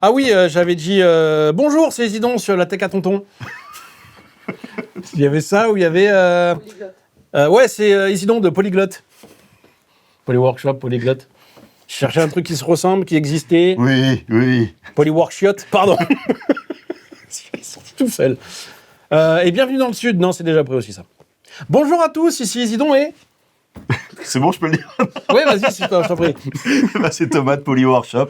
Ah oui, j'avais dit bonjour, c'est Isidon sur la tech à tonton. Il y avait ça ou il y avait... ouais, c'est Isidon de Polyglotte. Polyworkshop, Polyglotte. Je cherchais un truc qui se ressemble, qui existait. Oui. Polyworkshop, pardon. Il est sorti tout seul. Et bienvenue dans le Sud. Non, c'est déjà prêt aussi, ça. Bonjour à tous, ici Isidon et... C'est bon, je peux le dire. Oui, vas-y, je t'en prie. C'est Thomas de Polyworkshop.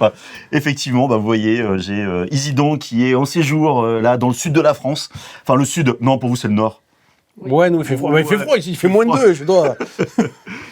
Effectivement, vous voyez, j'ai Isidon qui est en séjour là dans le sud de la France. Enfin, le sud, non, pour vous, c'est le nord. Ouais, nous, il fait froid. Il fait froid ici, il fait moins de 2, je dois...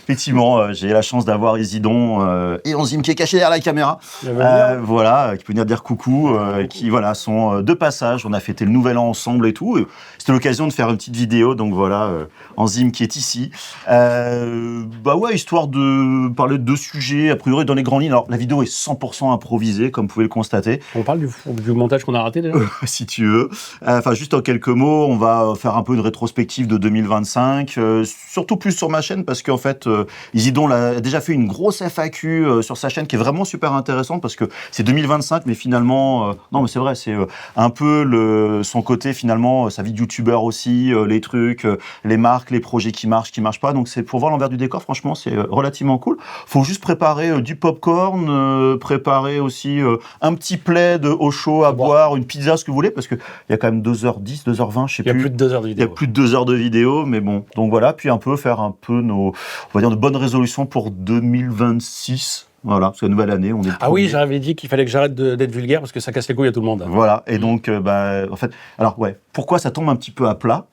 Effectivement, j'ai la chance d'avoir Isidon et Enzyme qui est caché derrière la caméra. Voilà, qui peut venir dire coucou, qui voilà sont de passage. On a fêté le nouvel an ensemble et tout. C'était l'occasion de faire une petite vidéo, donc voilà, Enzyme qui est ici. Bah ouais, histoire de parler de deux sujets, a priori dans les grandes lignes. Alors la vidéo est 100% improvisée, comme vous pouvez le constater. On parle du montage qu'on a raté déjà. Si tu veux. Enfin, juste en quelques mots, on va faire un peu une rétrospective de 2025, surtout plus sur ma chaîne, parce qu'en fait, Isidon a déjà fait une grosse FAQ sur sa chaîne qui est vraiment super intéressante, parce que c'est 2025, mais finalement, non mais c'est vrai, c'est un peu son côté finalement, sa vie de youtubeur aussi, les trucs, les marques, les projets qui marchent pas, donc c'est pour voir l'envers du décor, franchement, c'est relativement cool. Faut juste préparer du popcorn, préparer aussi un petit plaid au chaud à boire, une pizza, ce que vous voulez, parce qu'il y a quand même 2h10, 2h20, je sais plus. Il y a plus de 2 heures de vidéo. Il y a plus de 2 heures de vidéo, mais bon. Donc voilà, puis faire un peu on va dire, de bonnes résolutions pour 2026. Voilà, c'est la nouvelle année. On est oui, j'avais dit qu'il fallait que j'arrête d'être vulgaire parce que ça casse les couilles à tout le monde. Voilà, et donc, en fait, alors ouais, pourquoi ça tombe un petit peu à plat ?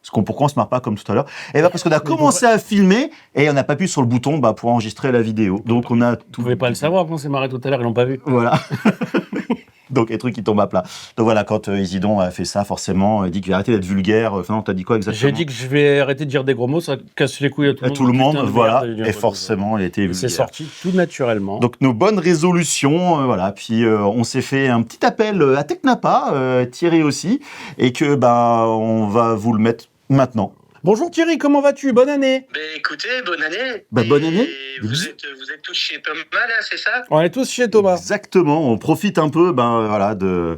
Pourquoi on se marre pas comme tout à l'heure ? Et parce qu'on a commencé à filmer et on n'a pas appuyé sur le bouton pour enregistrer la vidéo. Donc on a tout. Vous pouvez pas le savoir quand on s'est marré tout à l'heure, ils l'ont pas vu. Voilà. Donc, les trucs qui tombent à plat. Donc voilà, quand Isidon a fait ça, forcément, il dit qu'il va arrêter d'être vulgaire. Enfin, t'as dit quoi exactement ? J'ai dit que je vais arrêter de dire des gros mots, ça casse les couilles à tout le monde. Voilà. Et forcément, il était vulgaire. C'est sorti tout naturellement. Donc, nos bonnes résolutions, voilà. Puis, on s'est fait un petit appel à Technapa, Thierry aussi, et que, on va vous le mettre maintenant. Bonjour Thierry, comment vas-tu ? Bonne année. Écoutez, bonne année. Bonne année. Vous êtes tous chez Thomas là, c'est ça ? On est tous chez Thomas. Exactement, on profite un peu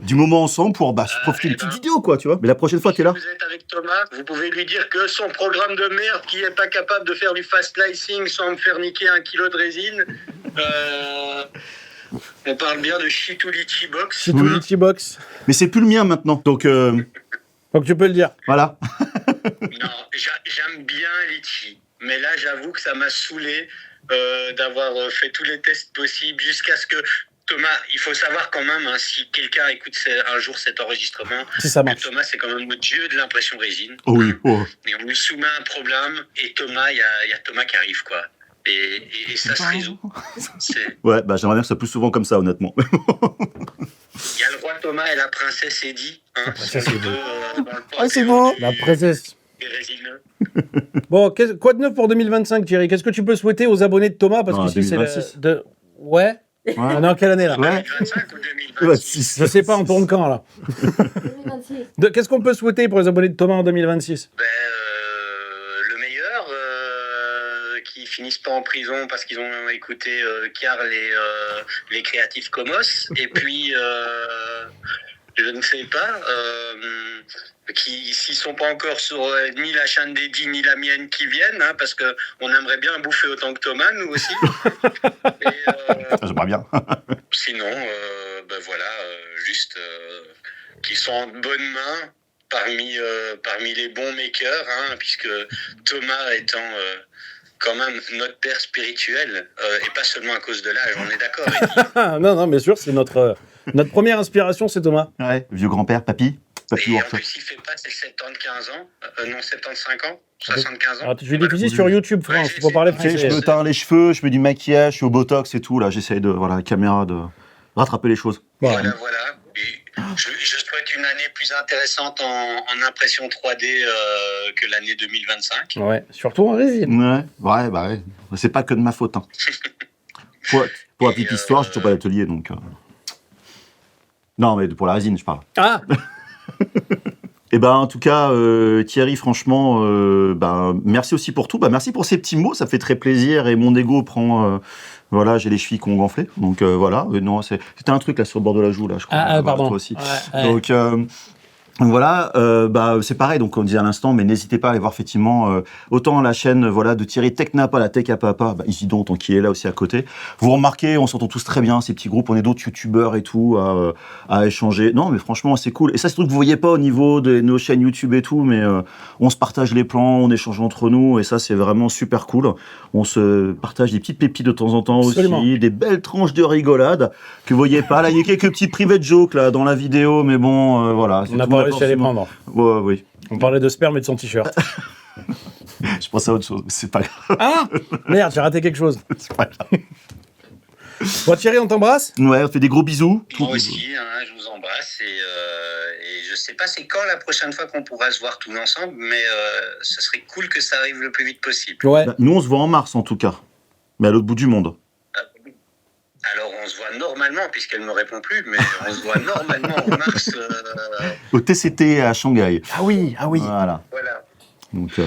du moment ensemble pour profiter d'une petite vidéo, quoi, tu vois. Mais la prochaine fois, t'es là. Vous êtes avec Thomas, vous pouvez lui dire que son programme de merde qui est pas capable de faire du fast slicing sans me faire niquer 1 kilo de résine. On parle bien de Chitouliti Box. Chitouliti Box. Mais c'est plus le mien maintenant, donc tu peux le dire. Voilà. Non, j'aime bien Litchi, mais là j'avoue que ça m'a saoulé d'avoir fait tous les tests possibles jusqu'à ce que Thomas, il faut savoir quand même, si quelqu'un écoute un jour cet enregistrement, si ça marche. Thomas c'est quand même le dieu de l'impression résine. Oh oui. Oh. Et on lui soumet un problème et Thomas, il y a Thomas qui arrive quoi. Et ça se résout. Ouais, j'aimerais bien que ça soit plus souvent comme ça, honnêtement. Il y a le roi Thomas et la princesse Eddie. Ça c'est beau. C'est beau. La princesse. Bon, quoi de neuf pour 2025, Thierry ? Qu'est-ce que tu peux souhaiter aux abonnés de Thomas ? Parce que c'est Ouais. On est en quelle année là ? 2025 ou 2026 ? Je sais pas, on tourne quand là ? 2026. Qu'est-ce qu'on peut souhaiter pour les abonnés de Thomas en 2026 ? Le meilleur, qui finissent pas en prison parce qu'ils ont écouté Car les Creative Commons. Et puis, je ne sais pas, s'ils sont pas encore sur ni la chaîne d'Eddie ni la mienne qui viennent, parce que on aimerait bien bouffer autant que Thomas, nous aussi. J'aimerais bien. Sinon, juste qu'ils sont en bonne main parmi les bons makers, puisque Thomas étant quand même notre père spirituel, et pas seulement à cause de l'âge, on est d'accord. Non, bien sûr, c'est notre première inspiration, c'est Thomas. Ouais, vieux grand-père, papy. Et en plus, il fait pas ses 75 ans, non 75 ans, 75 ans. Alors, je vais diffuser sur YouTube, France, il faut parler français. Je me teins les cheveux, je mets du maquillage, je suis au botox et tout, là, j'essaye la caméra de rattraper les choses. Voilà. Et je souhaite une année plus intéressante en impression 3D que l'année 2025. Ouais, surtout en résine. Ouais. C'est pas que de ma faute. Pour la petite histoire, j'ai toujours pas d'atelier, donc... Non, mais pour la résine, je parle. Ah. Et en tout cas, Thierry, franchement, merci aussi pour tout. Merci pour ces petits mots, ça fait très plaisir et mon ego prend Voilà, j'ai les chevilles qui ont gonflé. Donc voilà. Non, c'était un truc là sur le bord de la joue là, je crois. Ah, pardon. Toi aussi. Ouais. Donc voilà, c'est pareil, donc on disait à l'instant, mais n'hésitez pas à aller voir effectivement autant la chaîne voilà de Thierry Technapa, la Tech à Papa, Isidon tant qu'il est là aussi à côté. Vous remarquez, on s'entend tous très bien, ces petits groupes, on est d'autres youtubeurs et tout à échanger. Non, mais franchement, c'est cool. Et ça, c'est un truc que vous voyez pas au niveau de nos chaînes YouTube et tout, mais on se partage les plans, on échange entre nous, et ça, c'est vraiment super cool. On se partage des petites pépites de temps en temps Absolument. aussi, des belles tranches de rigolade que vous voyez pas. Là, il y a quelques petites private jokes là dans la vidéo, mais bon, voilà. On n'a pas réussi à les prendre. Ouais, oui. On parlait de sperme et de son t-shirt. Je pensais à autre chose, mais c'est pas grave. Ah merde, j'ai raté quelque chose. C'est pas grave. Bon, Thierry, on t'embrasse. Ouais, on fait des gros bisous. Moi aussi, je vous embrasse et je sais pas c'est quand la prochaine fois qu'on pourra se voir tous ensemble, mais ce serait cool que ça arrive le plus vite possible. Ouais. Nous, on se voit en mars en tout cas, mais à l'autre bout du monde. Alors on se voit normalement, puisqu'elle me répond plus, mais on se voit normalement en mars. Au TCT à Shanghai. Ah oui. Voilà. Voilà. Donc,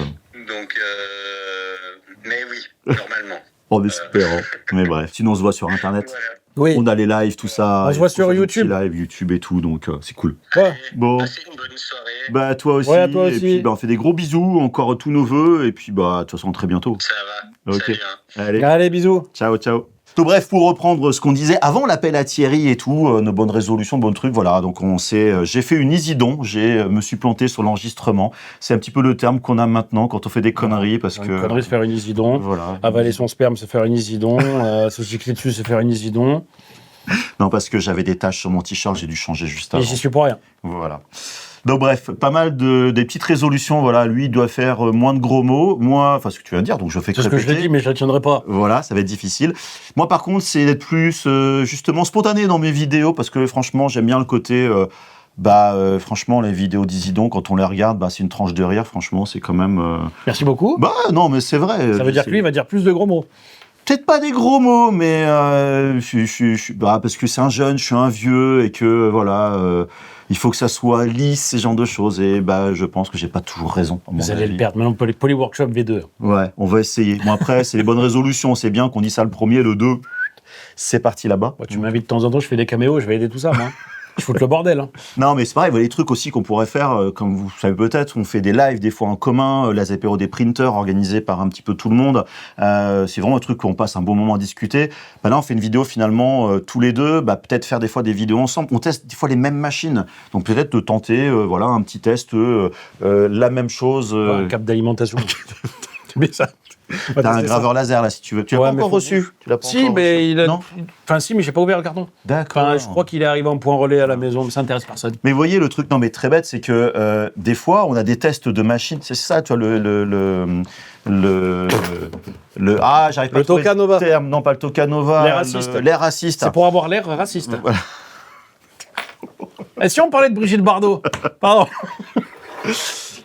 Mais oui, normalement. on espère. Mais bref, sinon on se voit sur Internet. Voilà. Oui. On a les lives, tout ça. On se voit sur des YouTube. petits lives YouTube et tout, donc c'est cool. Ouais. Bon. Passez une bonne soirée. Bah toi aussi. Ouais, à toi Et aussi. puis on fait des gros bisous, encore tous nos vœux, et puis de toute façon très bientôt. Ça va. Ok. Salut, hein. Allez, Allez, bisous. ciao, ciao. Tout bref, pour reprendre ce qu'on disait avant l'appel à Thierry et tout, nos bonnes résolutions, bons trucs, voilà. Donc j'ai fait une Isidon, me suis planté sur l'enregistrement. C'est un petit peu le terme qu'on a maintenant quand on fait des conneries, parce Une que connerie, se faire une isidon. voilà. Avaler son sperme, se faire une isidon. Se gicler dessus, se faire une isidon. Non, parce que j'avais des taches sur mon t-shirt, j'ai dû changer juste Et avant. j'y suis pour rien. Voilà. Donc bref, pas mal des petites résolutions. Voilà, lui il doit faire moins de gros mots. Moi, enfin ce que tu viens de dire, donc je fais que C'est ce que je répéter. l'ai dit, mais je ne retiendrai pas. Voilà, ça va être difficile. Moi, par contre, c'est d'être plus justement spontané dans mes vidéos parce que franchement, j'aime bien le côté. Franchement, les vidéos d'Isidon, quand on les regarde, c'est une tranche de rire. Franchement, c'est quand même. Merci beaucoup. Non, mais c'est vrai. Ça veut dire que lui, il va dire plus de gros mots. Peut-être pas des gros mots, mais parce que c'est un jeune, je suis un vieux et que voilà, il faut que ça soit lisse, ce genre de choses. Et je pense que j'ai pas toujours raison. à mon Vous allez avis. le perdre. Maintenant, Polyworkshop V2. Ouais, on va essayer. Bon après, c'est les bonnes résolutions. C'est bien qu'on dit ça le premier, le 2. C'est parti là-bas. Moi, tu m'invites de temps en temps, je fais des caméos, je vais aider tout ça, moi. Je foute le bordel. Hein. Non, mais c'est pareil, il y a des trucs aussi qu'on pourrait faire, comme vous savez peut-être, on fait des lives des fois en commun, la apéros des printers organisés par un petit peu tout le monde. C'est vraiment un truc où on passe un bon moment à discuter. Là, on fait une vidéo finalement tous les deux, peut-être faire des fois des vidéos ensemble. On teste des fois les mêmes machines, donc peut-être de tenter, un petit test, la même chose. Un cap d'alimentation. Tu mets ça. T'as un graveur laser là si tu veux. Tu l'as Ouais, pas mais encore faut- reçu. Tu l'as pas Si, encore mais reçu. il a. Non. Enfin, si, mais j'ai pas ouvert le carton. D'accord. Enfin, je crois qu'il est arrivé en point relais à la maison, mais ça intéresse personne. Mais vous voyez, le truc, non mais très bête, c'est que des fois, on a des tests de machines. C'est ça, tu vois, j'arrive pas Le à trouver Tokanova. le terme. Non, pas le Tokanova. L'air raciste. L'air raciste. C'est pour avoir l'air raciste. Voilà. Et si on parlait de Brigitte Bardot Pardon.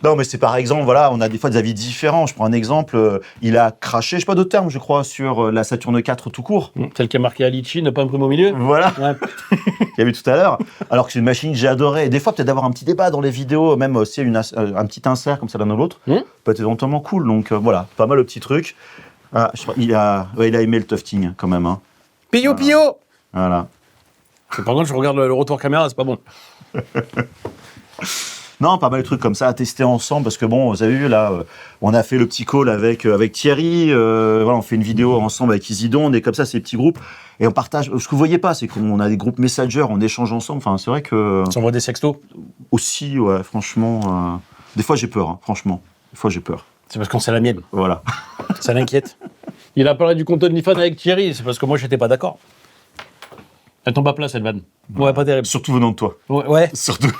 Non, mais c'est par exemple, voilà, on a des fois des avis différents. Je prends un exemple, il a craché, je sais pas d'autres termes, je crois, sur la Saturn 4 tout court. Celle qui a marqué Alici, ne pas imprimer au milieu. Voilà, Ouais. qu'il y avait tout à l'heure. Alors que c'est une machine que j'ai adorée. Et des fois, peut-être d'avoir un petit débat dans les vidéos, même aussi un petit insert comme ça l'un ou l'autre, peut être éventuellement cool. Donc voilà, pas mal le petit truc. Ah, je crois, il a aimé le tufting quand même. Hein. Pio Pio Voilà. Par contre, je regarde le retour caméra, c'est pas bon. Non, pas mal de trucs comme ça à tester ensemble parce que bon, vous avez vu là, on a fait le petit call avec Thierry, voilà, on fait une vidéo ensemble avec Isidon, on est comme ça, ces petits groupes et on partage. Ce que vous voyez pas, c'est qu'on a des groupes Messenger, on échange ensemble. Enfin, c'est vrai que Tu envoies des sextos. aussi, ouais, franchement, des fois j'ai peur, hein, franchement, des fois j'ai peur. C'est parce qu'on sait la mienne. Voilà. Ça l'inquiète. Il a parlé du compte OnlyFans avec Thierry, c'est parce que moi, j'étais pas d'accord. Elle tombe à plat, cette vanne. Ouais, pas terrible. Surtout venant de toi. Ouais, Surtout.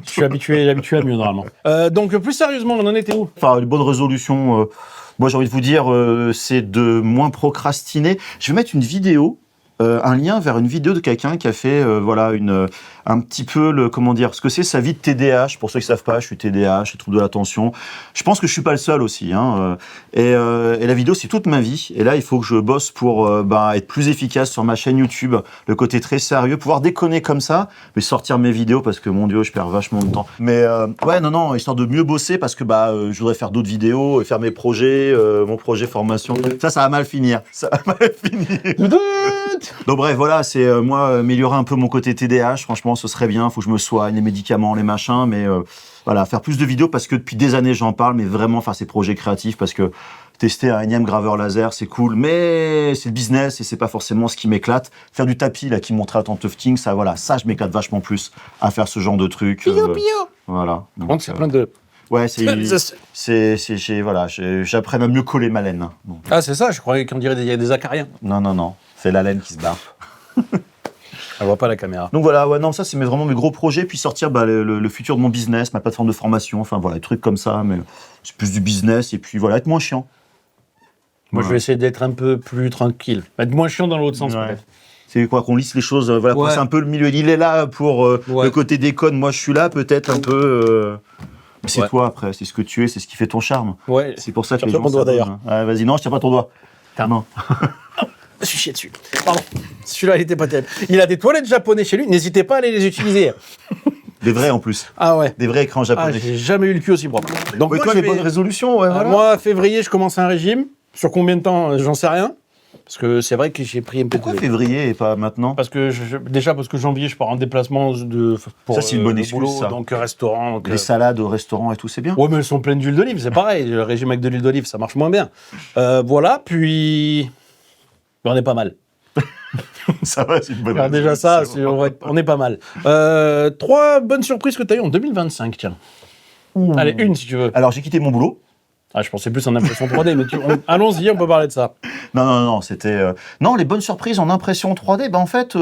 je suis habitué à mieux, normalement. Donc, plus sérieusement, on en était où? Enfin, une bonne résolution. Moi, j'ai envie de vous dire, c'est de moins procrastiner. Je vais mettre une vidéo un lien vers une vidéo de quelqu'un qui a fait un petit peu comment dire, ce que c'est sa vie de TDAH. Pour ceux qui ne savent pas, je suis TDAH, je trouve de l'attention. Je pense que je suis pas le seul aussi. Et la vidéo, c'est toute ma vie. Et là, il faut que je bosse pour être plus efficace sur ma chaîne YouTube, le côté très sérieux, pouvoir déconner comme ça, mais sortir mes vidéos parce que mon Dieu, je perds vachement de temps. Mais non, histoire de mieux bosser parce que je voudrais faire d'autres vidéos et faire mes projets, mon projet formation. Ça va mal finir. Ça va mal finir. Donc bref, voilà, c'est moi améliorer un peu mon côté TDAH. Franchement, ce serait bien. Faut que je me soigne, les médicaments, les machins, mais voilà, faire plus de vidéos parce que depuis des années j'en parle, mais vraiment faire ces projets créatifs parce que tester un énième graveur laser, c'est cool, mais c'est le business et c'est pas forcément ce qui m'éclate. Faire du tapis, là, qui montrait à Tufting, ça, je m'éclate vachement plus à faire ce genre de truc. Voilà. Donc, c'est plein de... Ouais, j'apprends à mieux coller ma laine. Bon. Ah, c'est ça, je croyais qu'on dirait des acariens. Non, c'est la laine qui se barre. Elle voit pas la caméra. Donc voilà, ça c'est vraiment mes gros projets, puis sortir le futur de mon business, ma plateforme de formation, enfin voilà, des trucs comme ça, mais c'est plus du business, et puis voilà, être moins chiant. Moi, je vais essayer d'être un peu plus tranquille. Être moins chiant dans l'autre sens, peut-être. C'est quoi, qu'on lisse les choses, c'est un peu le milieu. Il est là pour le côté déconne, moi je suis là, peut-être un peu... C'est toi après, c'est ce que tu es, c'est ce qui fait ton charme. Ouais. C'est pour ça que les gens... gens... mon doigt d'ailleurs. Vas-y, non, je tiens pas ton doigt. Non. Je suis chié dessus. Pardon. Celui-là, il était pas terrible. Il a des toilettes japonais chez lui, n'hésitez pas à aller les utiliser. Des vrais en plus. Ah ouais. Des vrais écrans japonais. J'ai jamais eu le cul aussi propre. Donc, toi, les bonnes résolutions, voilà. Moi, février, je commence un régime. Sur combien de temps, j'en sais rien. Parce que c'est vrai que j'ai pris un peu Pourquoi février et pas maintenant? Parce que janvier, je pars en déplacement pour ça, c'est une bonne excuse, boulot, ça. donc restaurant. Donc, les salades au restaurant et tout, c'est bien. Ouais, mais elles sont pleines d'huile d'olive, c'est pareil. Le régime avec de l'huile d'olive, ça marche moins bien. Voilà, puis... On est pas mal. Ça va, c'est une bonne résolution. Déjà ça, on est pas mal. 3 bonnes surprises que tu as eues en 2025, tiens. Allez, une si tu veux. Alors, j'ai quitté mon boulot. Ah, je pensais plus en impression 3D, mais allons-y, on peut parler de ça. Non, c'était... Non, les bonnes surprises en impression 3D, en fait...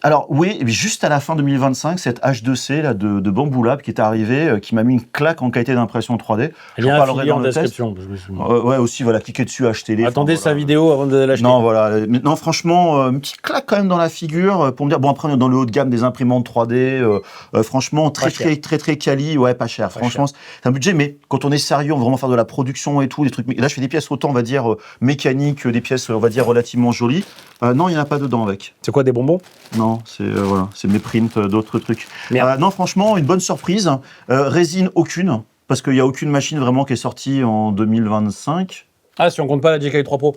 Alors oui, juste à la fin 2025, cette H2C là, de Bamboo Lab qui est arrivée, qui m'a mis une claque en qualité d'impression 3D. J'en parlerai dans la description. Ouais, aussi, voilà, cliquez dessus, achetez-les. Attendez sa vidéo avant de l'acheter. Non, voilà. Non, franchement, une petite claque quand même dans la figure pour me dire, bon, après, on est dans le haut de gamme des imprimantes 3D. Franchement, très quali. Ouais, pas cher. Franchement, c'est un budget, mais quand on est sérieux, on veut vraiment faire de la production et tout, des trucs. Là, je fais des pièces autant, on va dire, mécaniques, des pièces, on va dire, relativement jolies. Non, il n'y en a pas dedans avec. C'est quoi, des bonbons? Non, c'est mes prints, d'autres trucs. Non, franchement, une bonne surprise. Résine aucune, parce qu'il n'y a aucune machine vraiment qui est sortie en 2025. Ah, si on compte pas la GK3 Pro.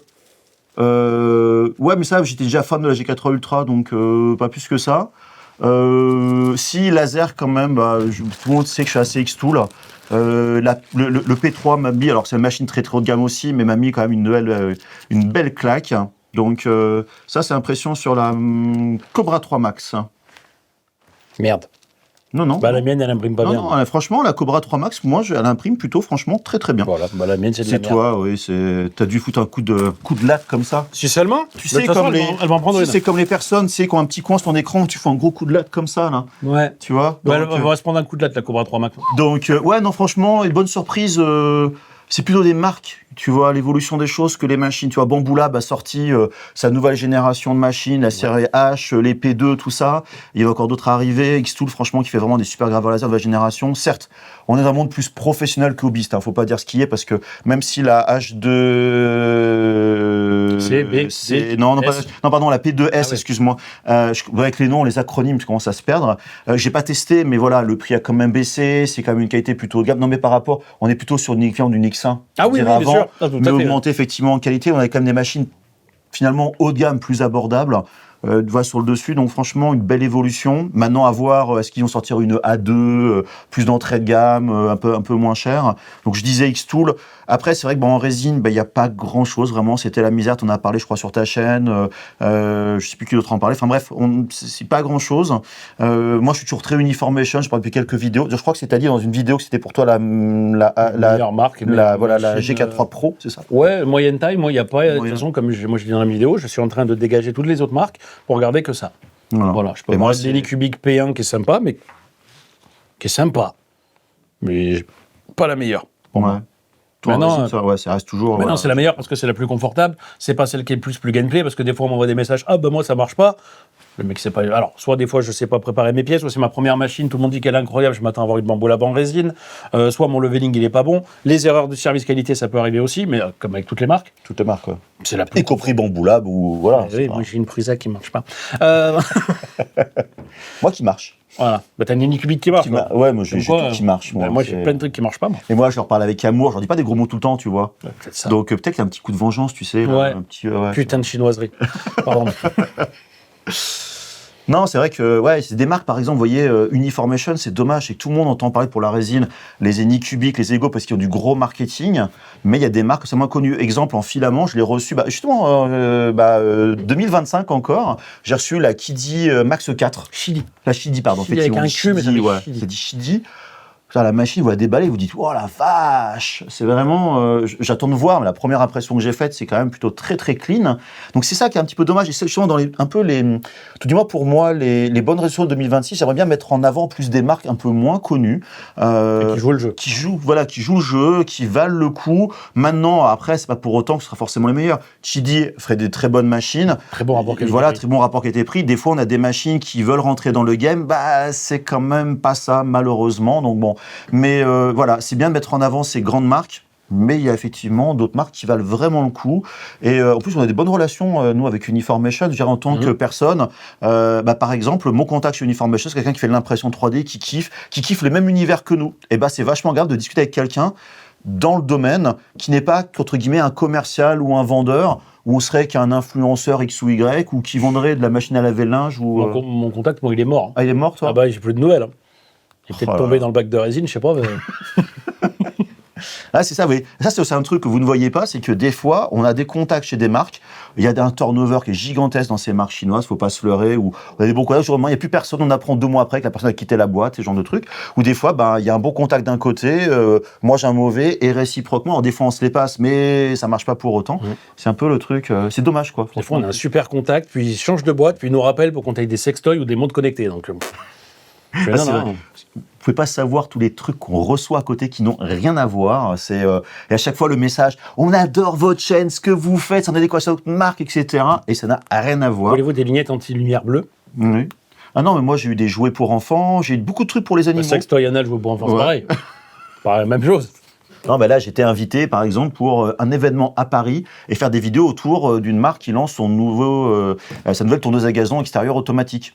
Ouais, mais ça, j'étais déjà fan de la GK3 Ultra, donc pas plus que ça. Si, laser quand même, tout le monde sait que je suis assez X-Tool. Le P3 m'a mis, alors c'est une machine très très haut de gamme aussi, mais m'a mis quand même une belle claque. Donc ça, c'est impression sur la Cobra 3 Max. Merde. Non. La mienne, elle imprime pas bien. Non, franchement, la Cobra 3 Max, moi, elle imprime plutôt, franchement, très très bien. Voilà, la mienne, c'est de la merde. C'est toi, oui, t'as dû foutre un coup de latte comme ça. Si seulement. Tu sais, comme elle va en prendre une. C'est comme les personnes, tu sais, qui ont un petit coin sur ton écran, tu fais un gros coup de latte comme ça, là. Ouais. Tu vois. Elle va se prendre un coup de latte, la Cobra 3 Max. Donc, ouais, non, franchement, une bonne surprise. C'est plutôt des marques, tu vois, l'évolution des choses que les machines. Tu vois, Bamboo Lab a sorti sa nouvelle génération de machines, la série H, les P2, tout ça. Il y a encore d'autres à arriver. X-Tool, franchement, qui fait vraiment des super graveurs laser de la génération. Certes, on est dans un monde plus professionnel que hobbyiste. Faut pas dire ce qu'il y est, parce que même si la H2... Pardon, la P2S, excuse-moi. Avec les noms, les acronymes, je commence à se perdre. J'ai pas testé, mais voilà, le prix a quand même baissé. C'est quand même une qualité plutôt haut de gamme. Non, mais par rapport, on est plutôt sur une équivalent d'une X1. Ah oui, bien sûr. Mais augmenter effectivement en qualité. On a quand même des machines finalement haut de gamme, plus abordables. Va sur le dessus, donc franchement une belle évolution. Maintenant à voir, est-ce qu'ils vont sortir une A2 plus d'entrée de gamme, un peu moins cher. Donc je disais X-Tool. Après c'est vrai que en résine, il y a pas grand chose vraiment. C'était la misère. T'en as parlé, je crois, sur ta chaîne. Je sais plus qui d'autre en parlait. Enfin bref, c'est pas grand chose. Moi je suis toujours très Uniformation. Je parle depuis quelques vidéos. Je crois que c'est à dire dans une vidéo que c'était pour toi la meilleure marque. La GK3 Pro, c'est ça? Ouais, moyenne taille. Moi il y a pas. De toute façon, comme moi je dis dans la vidéo, je suis en train de dégager toutes les autres marques pour regarder que ça. Voilà, je peux voir le Cubic P1 qui est sympa, mais pas la meilleure. Ouais. Toi, Maintenant, ça, ouais, ça reste toujours. Maintenant, c'est la meilleure parce que c'est la plus confortable. C'est pas celle qui est le plus gameplay parce que des fois, on m'envoie des messages. Ah, bah moi, ça marche pas. Le mec, c'est pas. Alors, soit des fois, je sais pas préparer mes pièces, soit c'est ma première machine, tout le monde dit qu'elle est incroyable, je m'attends à avoir une bamboula en résine. Soit mon leveling, il est pas bon. Les erreurs de service qualité, ça peut arriver aussi, mais comme avec toutes les marques. Toutes les marques, ouais. C'est la plus. Y compris Bamboo Lab ou voilà. Oui, moi, j'ai une Prusa qui marche pas. Moi qui marche. Voilà. Bah, t'as une Anycubic qui marche. Quoi. Ouais, moi j'ai Comme quoi, tout qui marche. Moi, j'ai plein de trucs qui marchent pas, moi. Et moi, je leur parle avec amour. Je leur dis pas des gros mots tout le temps, tu vois. Ouais, peut-être ça. Donc peut-être qu'il y a un petit coup de vengeance, tu sais. Là, Ouais. un petit, ouais. Putain de chinoiserie. Pardon. Non, c'est vrai que ouais, c'est des marques, par exemple, vous voyez, Uniformation, c'est dommage, c'est que tout le monde entend parler pour la résine, les Anycubic, les Ego, parce qu'ils ont du gros marketing, mais il y a des marques, c'est moins connu. Exemple, en filament, je l'ai reçu, justement, 2025 encore, j'ai reçu la Kidi Max 4. Chili. La Shidi, pardon. Shidi avec un Q, mais ça Shidi, fait ouais. Shidi. C'est dit Shidi. Putain, la machine, vous la déballez, vous dites, oh la vache! C'est vraiment, j'attends de voir, mais la première impression que j'ai faite, c'est quand même plutôt très très clean. Donc c'est ça qui est un petit peu dommage, et c'est justement dans tout du moins pour moi, les bonnes résolutions de 2026, j'aimerais bien mettre en avant plus des marques un peu moins connues. Qui joue le jeu. Qui jouent le jeu, qui valent le coup. Maintenant, après, c'est pas pour autant que ce sera forcément les meilleurs. Chidi ferait des très bonnes machines. Très bon rapport qualité-prix. Voilà, très bon rapport qualité-prix. Des fois, on a des machines qui veulent rentrer dans le game. Bah, c'est quand même pas ça, malheureusement. Donc bon. Mais voilà, c'est bien de mettre en avant ces grandes marques. Mais il y a effectivement d'autres marques qui valent vraiment le coup. Et en plus, on a des bonnes relations, nous, avec Uniformation. Je dirais, en tant que personne, par exemple, mon contact chez Uniformation, c'est quelqu'un qui fait de l'impression 3D, qui kiffe le même univers que nous. Et c'est vachement grave de discuter avec quelqu'un dans le domaine qui n'est pas, entre guillemets, un commercial ou un vendeur, ou on serait qu'un influenceur X ou Y, ou qui vendrait de la machine à laver le linge. Ou, Mon contact, bon, il est mort. Ah, il est mort, toi? Ah bah, j'ai plus de nouvelles. Il est peut-être Oh là tombé là. dans le bac de résine, je sais pas. Mais... Ah, c'est ça, oui. Ça, c'est aussi un truc que vous ne voyez pas, c'est que des fois, on a des contacts chez des marques, il y a un turnover qui est gigantesque dans ces marques chinoises, faut pas se leurrer, ou on a des bons contacts, il n'y a plus personne, on apprend 2 mois après que la personne a quitté la boîte, ce genre de trucs, ou des fois, il y a un bon contact d'un côté, moi j'ai un mauvais, et réciproquement, alors, des fois on se les passe, mais ça marche pas pour autant. C'est un peu le truc, c'est dommage, quoi. Des fois, on a un super contact, puis il change de boîte, puis il nous rappelle pour qu'on ait des sextoys ou des montres connectées. Donc, je fais, c'est vrai. Vous pouvez pas savoir tous les trucs qu'on reçoit à côté qui n'ont rien à voir. C'est et à chaque fois le message, on adore votre chaîne, ce que vous faites, c'est en adéquation avec notre marque, etc. Et ça n'a rien à voir. Voulez-vous des lignettes anti-lumière bleue? Oui. Ah non, mais moi j'ai eu des jouets pour enfants, j'ai eu beaucoup de trucs pour les Le animaux. sextoy anal, je veux pour enfants, c'est Ouais. pareil. Pareil, même chose. Non, là j'étais invité par exemple pour un événement à Paris et faire des vidéos autour d'une marque qui lance sa nouvelle tourneuse à gazon extérieure automatique.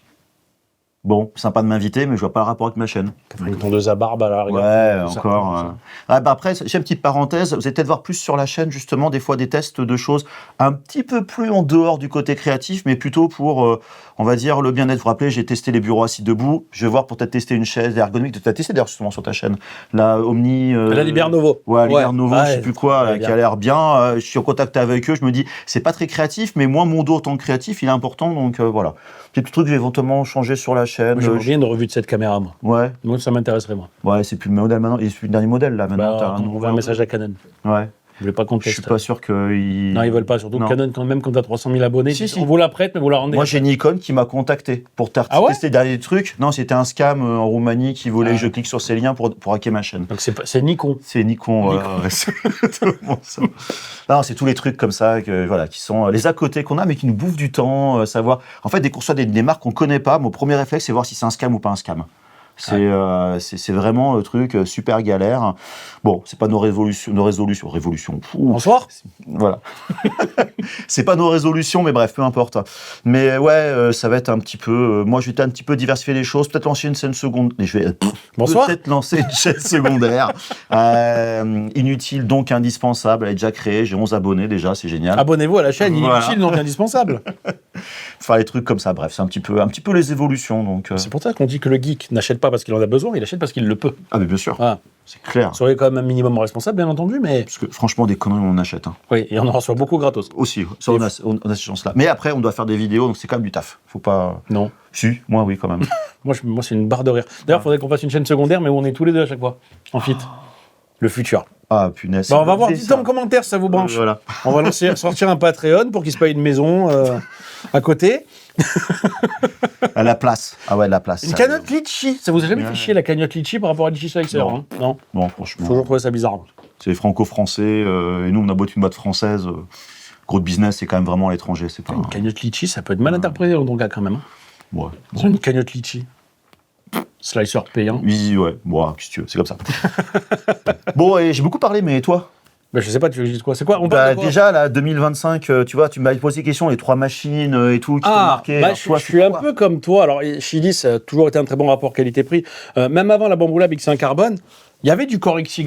Bon, sympa de m'inviter, mais je vois pas le rapport avec ma chaîne. Une tondeuse à barbe à la rigueur. Ouais, Ça, encore. ça. Après, j'ai une petite parenthèse. Vous allez peut-être voir plus sur la chaîne, justement, des fois des tests de choses un petit peu plus en dehors du côté créatif, mais plutôt pour, on va dire, le bien-être. Vous vous rappelez, j'ai testé les bureaux assis debout. Je vais voir pour peut-être tester une chaise ergonomique. Tu as testé d'ailleurs, justement, sur ta chaîne. La Omni. La Liber Novo. Ouais, Liber Novo, Ouais, je sais plus quoi, ouais, qui a l'air bien. Je suis en contact avec eux. Je me dis, c'est pas très créatif, mais moi, mon dos en tant que créatif, il est important. Donc voilà. Petit truc que je vais éventuellement changer sur la chaîne. Moi, j'aimerais bien une revue de cette caméra, moi. Ouais, Moi, ça m'intéresserait, moi. ouais, c'est plus le modèle maintenant. Et c'est plus le dernier modèle là maintenant. t'as Bah, un on voit un nouveau- message à Canon. Ouais. Je voulais pas qu'on Je suis teste. pas sûr qu'ils. Non, ils veulent pas. Surtout Non. Canon, quand même, quand t'as 300 000 abonnés, Si, si. on vous la prête, mais vous la rendez. Moi, j'ai Nikon qui m'a contacté pour Ah ouais tester des trucs. Non, c'était un scam en Roumanie qui voulait que je clique sur ces liens pour hacker ma chaîne. Donc, c'est Nikon. C'est Nikon, voilà. Ouais, c'est totalement ça. Non, c'est tous les trucs comme ça voilà, qui sont les à côté qu'on a, mais qui nous bouffent du temps. Savoir. En fait, dès qu'on reçoit des marques qu'on connaît pas, mon premier réflexe, c'est voir si c'est un scam ou pas un scam. C'est vraiment le truc super galère. Bon, c'est pas nos résolutions. Bonsoir. Voilà. C'est pas nos résolutions, mais bref, peu importe. Mais ouais, ça va être un petit peu. Moi, je vais un petit peu diversifier les choses, peut-être lancer une chaîne secondaire. Je vais Bonsoir. peut-être lancer une chaîne secondaire. Inutile, donc indispensable. Elle est déjà créée. J'ai 11 abonnés déjà, c'est génial. Abonnez-vous à la chaîne, Voilà. inutile, donc indispensable. Faire les trucs comme ça. Bref, c'est un petit peu les évolutions. Donc, C'est pour ça qu'on dit que le geek n'achète pas parce qu'il en a besoin, il achète parce qu'il le peut. Ah, mais bien sûr, Ah. c'est clair. Soyez quand même un minimum responsable, bien entendu, mais Parce que franchement, des conneries, on en achète. Hein. oui, et on en reçoit beaucoup gratos. Aussi, ça, on a cette chance-là. Mais après, on doit faire des vidéos, donc c'est quand même du taf. Faut pas. Non. Si, moi, oui, quand même. Moi, c'est une barre de rire. D'ailleurs, il faudrait qu'on fasse une chaîne secondaire, mais où on est tous les deux à chaque fois, en fit. Le futur. Ah, punaise. Bon, on va voir, C'est dites ça. en commentaire si ça vous branche. Voilà. On va sortir un Patreon pour qu'il se paye une maison à côté. À la place. Ah ouais, la place. Une ça, cagnotte litchi. Ça vous a jamais Ouais. fait chier la cagnotte litchi par rapport à litchi Slicer, Non. hein? Non. Bon, franchement. J'ai toujours trouvé ça bizarre. C'est franco-français, et nous, on a beau être une boîte française. Gros business, c'est quand même vraiment à l'étranger. C'est pas Une cagnotte litchi, ça peut être mal interprété dans ton cas quand même. Hein. Ouais. C'est une cagnotte litchi. Slicer payant. Oui, ouais. Bon, qu'est-ce que tu veux, c'est comme ça. Bon, et j'ai beaucoup parlé, mais toi? Bah, je sais pas, tu veux que je dise quoi? C'est quoi? On parle de quoi? Déjà, là, 2025, tu vois, tu m'as posé des questions, les 3 machines et tout, qui t'ont marqué. Bah, Alors, je toi, suis c'est un quoi peu comme toi. Alors, Chili, ça a toujours été un très bon rapport qualité-prix. Même avant la Bambu Lab X1 Carbone, il y avait du Core XY,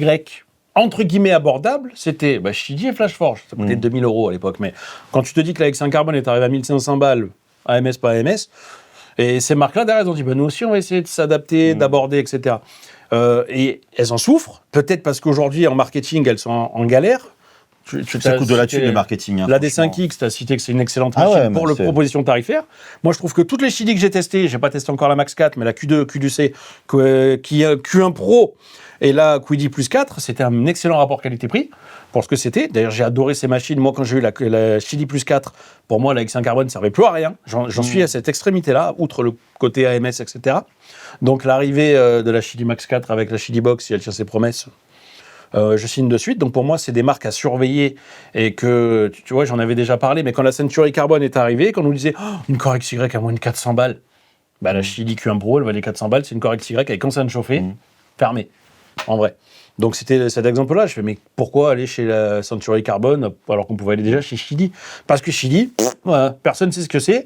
entre guillemets, abordable. C'était Chili et Flashforge. Ça coûtait 2000 € à l'époque. Mais quand tu te dis que la X1 Carbone est arrivée à 1500 balles, AMS, pas AMS, et ces marques-là, derrière, elles ont dit, nous aussi, on va essayer de s'adapter, d'aborder, etc. Et elles en souffrent, peut-être parce qu'aujourd'hui, en marketing, elles sont en galère. Ça coûte de la thune, le marketing. Hein, la D5X, tu as cité que c'est une excellente Ah machine ouais, pour mais la proposition tarifaire. Moi, je trouve que toutes les Chili que j'ai testées, j'ai pas testé encore la Max 4, mais la Q2, Q2C, Q1 Pro et la QD plus 4, c'était un excellent rapport qualité-prix pour ce que c'était. D'ailleurs, j'ai adoré ces machines. Moi, quand j'ai eu la Chili plus 4, pour moi, la X1 Carbone ne servait plus à rien. J'en suis à cette extrémité-là, outre le côté AMS, etc. Donc, l'arrivée de la Chili Max 4 avec la Chili Box, si elle tient ses promesses, je signe de suite. Donc pour moi, c'est des marques à surveiller et que, tu vois, j'en avais déjà parlé, mais quand la Century Carbone est arrivée, quand on nous disait une Core XY à moins de 400 balles, bah, la Chili Q1 Pro, elle valait 400 balles, c'est une Core XY avec enceinte chauffée, fermée, en vrai. Donc c'était cet exemple-là. Je fais, mais pourquoi aller chez la Century Carbone alors qu'on pouvait aller déjà chez Chili? Parce que Chili, voilà, personne ne sait ce que c'est.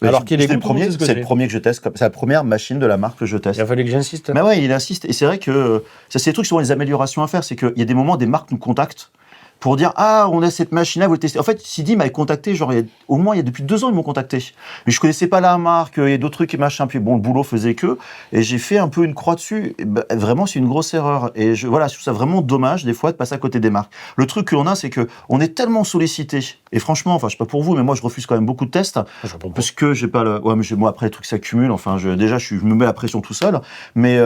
Alors qu'il est le premier, c'est le premier que je teste. C'est la première machine de la marque que je teste. Il a fallu que j'insiste. Mais ouais, il insiste. Et c'est vrai que ça, c'est des trucs, souvent, les améliorations à faire. C'est qu'il y a des moments, des marques nous contactent pour dire, ah, on a cette machine-là, vous le testez. En fait, Sidi m'avait contacté, genre, au moins, depuis 2 ans, ils m'ont contacté. Mais je connaissais pas la marque, il y a d'autres trucs et machin. Puis bon, le boulot faisait que. Et j'ai fait un peu une croix dessus. Et bah, vraiment, c'est une grosse erreur. Et voilà, je trouve ça vraiment dommage, des fois, de passer à côté des marques. Le truc que l'on a, c'est qu'on est tellement sollicité. Et franchement, enfin, je sais pas pour vous, mais moi, je refuse quand même beaucoup de tests. Parce que j'ai pas le. Ouais, mais moi, après, les trucs s'accumulent. Enfin, déjà, je me mets la pression tout seul. Mais,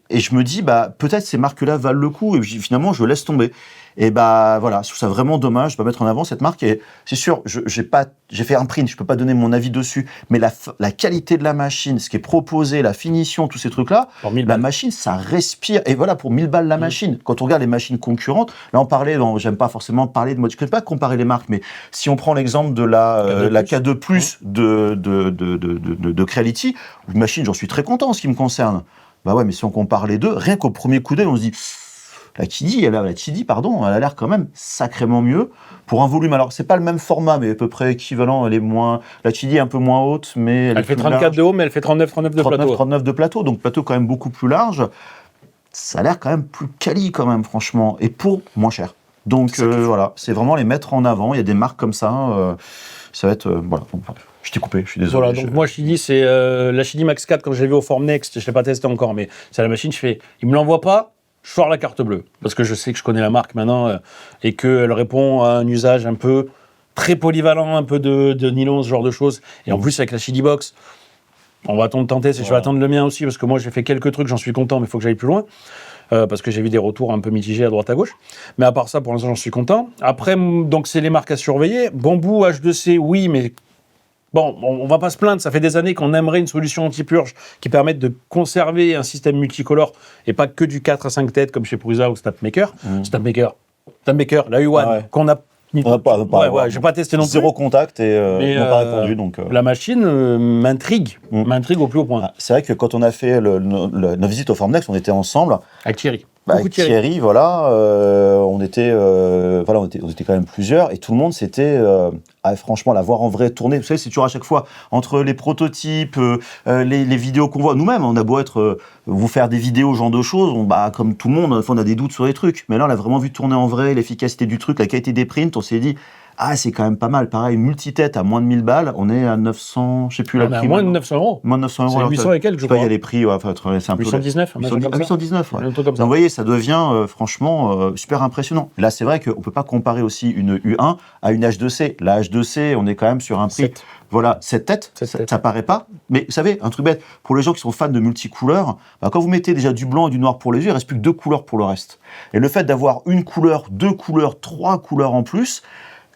et je me dis, bah, peut-être ces marques-là valent le coup. Et finalement, je laisse tomber. Et bah voilà, je trouve ça vraiment dommage de pas mettre en avant cette marque. Et c'est sûr, j'ai fait un print, je peux pas donner mon avis dessus, mais la qualité de la machine, ce qui est proposé, la finition, tous ces trucs-là, la machine, ça respire. Et voilà, pour 1000 balles la machine. Quand on regarde les machines concurrentes, là on parlait, j'aime pas forcément parler de mode, je ne peux pas comparer les marques, mais si on prend l'exemple de la K2+ de Creality, une machine, j'en suis très content en ce qui me concerne. Bah ouais, mais si on compare les deux, rien qu'au premier coup d'œil, on se dit. La Chidi, elle a l'air quand même sacrément mieux pour un volume. Alors, c'est pas le même format, mais à peu près équivalent. La Chidi est un peu moins haute, mais elle fait 34 de haut, mais elle fait 39 de plateau. 39 de plateau, donc plateau quand même beaucoup plus large. Ça a l'air quand même plus quali, quand même, franchement, et pour moins cher. Donc voilà, c'est vraiment les mettre en avant. Il y a des marques comme ça. Ça va être voilà. Je t'ai coupé, je suis désolé. Voilà, donc moi, Chidi, c'est la Chidi Max 4, quand je l'ai vu au Formnext, je l'ai pas testé encore, mais c'est la machine, il me l'envoie pas. Je sors la carte bleue, parce que je sais que je connais la marque maintenant et qu'elle répond à un usage un peu très polyvalent, un peu de nylon, ce genre de choses. Et en plus, avec la Chili Box, on va tenter, je vais attendre le mien aussi, parce que moi, j'ai fait quelques trucs, j'en suis content, mais il faut que j'aille plus loin, parce que j'ai vu des retours un peu mitigés à droite à gauche. Mais à part ça, pour l'instant, j'en suis content. Après, donc, c'est les marques à surveiller. Bambu, H2C, oui, mais... Bon, on va pas se plaindre, ça fait des années qu'on aimerait une solution anti-purge qui permette de conserver un système multicolore et pas que du 4 à 5 têtes comme chez Prusa ou Snapmaker. Snapmaker, la U1, qu'on a... j'ai pas testé non plus. Zéro contact et ils n'ont pas répondu. Donc, la machine m'intrigue au plus haut point. C'est vrai que quand on a fait nos visites au Formnext, on était ensemble. Avec Thierry. Avec Thierry, voilà, on était quand même plusieurs et tout le monde s'était, franchement, la voir en vrai tourner. Vous savez, c'est toujours à chaque fois entre les prototypes, les vidéos qu'on voit. Nous-mêmes, on a beau vous faire des vidéos, genre de choses, comme tout le monde, on a des doutes sur les trucs. Mais là, on a vraiment vu tourner en vrai, l'efficacité du truc, la qualité des prints. On s'est dit, c'est quand même pas mal. Pareil, multitête à moins de 1000 balles, on est à 900, je sais plus la prix. Moins de 900 €. Moins de 900 €. C'est 800 et quelques, je crois. Il y a les prix, c'est un peu. 819, 819, ouais. Un truc comme ça. Vous voyez, ça devient franchement super impressionnant. Là, c'est vrai qu'on peut pas comparer aussi une U1 à une H2C. La H2C, on est quand même sur un prix. Voilà, 7 têtes, ça paraît pas. Mais vous savez, un truc bête, pour les gens qui sont fans de multicouleurs, quand vous mettez déjà du blanc et du noir pour les yeux, il reste plus que 2 couleurs pour le reste. Et le fait d'avoir une couleur, 2 couleurs, 3 couleurs en plus,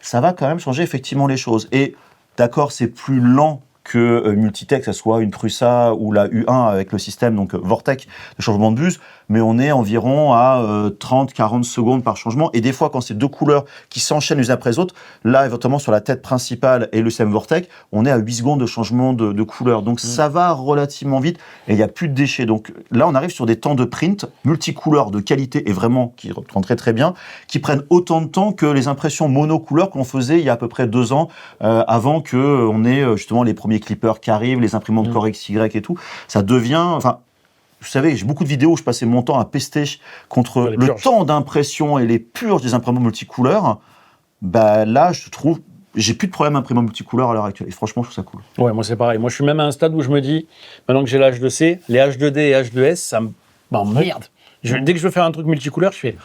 ça va quand même changer effectivement les choses. Et d'accord, c'est plus lent que Multitech, que ce soit une Prusa ou la U1 avec le système donc Vortec de changement de buse, mais on est environ à 30-40 secondes par changement. Et des fois, quand c'est deux couleurs qui s'enchaînent les unes après les autres, là, éventuellement, sur la tête principale et le système Vortec, on est à 8 secondes de changement de couleur. Donc, ça va relativement vite et il n'y a plus de déchets. Donc, là, on arrive sur des temps de print multicouleurs de qualité et vraiment qui rentrent très, très bien, qui prennent autant de temps que les impressions monocouleurs qu'on faisait il y a à peu près 2 ans avant qu'on ait justement les premiers clippers qui arrivent, les imprimantes Core XY et tout. Ça devient... Enfin, vous savez, j'ai beaucoup de vidéos où je passais mon temps à pester contre le temps d'impression et les purges des imprimantes multicouleurs. Bah là, je trouve, j'ai plus de problème d'imprimante multicouleur à l'heure actuelle. Et franchement, je trouve ça cool. Ouais, moi c'est pareil. Moi je suis même à un stade où je me dis, maintenant que j'ai la H2C, les H2D et H2S, ça m'emmerde. Dès que je veux faire un truc multicouleur, je fais...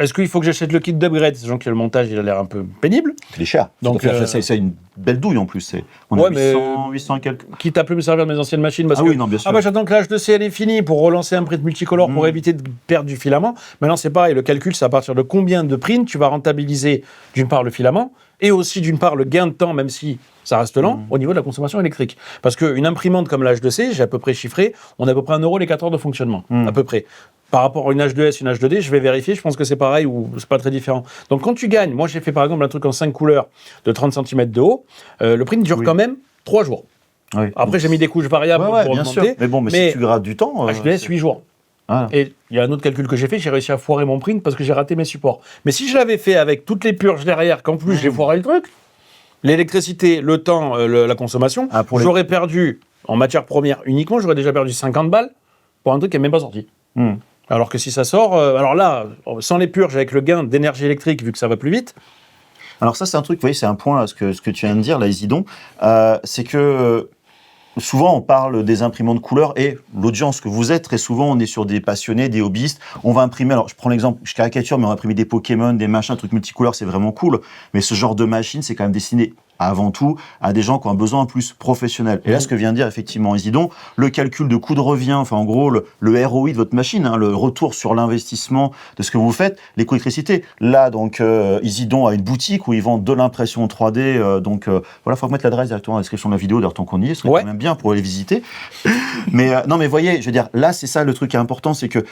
Est-ce qu'il faut que j'achète le kit d'upgrade, sachant que le montage il a l'air un peu pénible. Il est cher. Donc c'est une belle douille en plus. On a 800 et quelques. Quitte à plus me servir de mes anciennes machines. Parce que, oui, non, bien sûr. Ah bah j'attends que la H2C elle est finie pour relancer un print multicolore pour éviter de perdre du filament. Maintenant c'est pareil, le calcul c'est à partir de combien de prints tu vas rentabiliser d'une part le filament et aussi d'une part le gain de temps, même si ça reste lent, au niveau de la consommation électrique. Parce qu'une imprimante comme la H2C, j'ai à peu près chiffré, on a à peu près 1 € les 4 heures de fonctionnement. À peu près. Par rapport à une H2S, une H2D, je vais vérifier, je pense que c'est pareil ou c'est pas très différent. Donc quand tu gagnes, moi j'ai fait par exemple un truc en 5 couleurs de 30 cm de haut, le print dure quand même 3 jours. Oui. Après j'ai mis des couches variables pour bien augmenter. sûr. Mais bon, mais si tu grades du temps... H2S, 8 jours. Ah. Et il y a un autre calcul que j'ai fait, j'ai réussi à foirer mon print parce que j'ai raté mes supports. Mais si je l'avais fait avec toutes les purges derrière, qu'en plus j'ai foiré le truc, l'électricité, le temps, la consommation, j'aurais perdu, en matière première uniquement, j'aurais déjà perdu 50 balles pour un truc qui n'est même pas sorti. Alors que si ça sort, alors là, sans les purges, avec le gain d'énergie électrique, vu que ça va plus vite. Alors ça, c'est un truc, vous voyez, c'est un point, ce que tu viens de dire, là, Isidon, c'est que souvent, on parle des imprimantes de couleur et l'audience que vous êtes, très souvent, on est sur des passionnés, des hobbyistes. On va imprimer, alors je prends l'exemple, je caricature, mais on va imprimer des Pokémon, des machins, trucs multicouleurs, c'est vraiment cool. Mais ce genre de machine, c'est quand même destiné avant tout à des gens qui ont un besoin plus professionnel. Et là, ce que vient de dire effectivement Isidon, le calcul de coût de revient, enfin en gros le ROI de votre machine, le retour sur l'investissement de ce que vous faites, les coûts d'électricité. Là, donc, Isidon a une boutique où ils vendent de l'impression 3D. Donc voilà, faut mettre l'adresse directement dans la description de la vidéo, d'ailleurs tant qu'on y est, ce serait quand même bien pour aller visiter. Mais non, mais voyez, je veux dire, là, c'est ça le truc qui est important, c'est que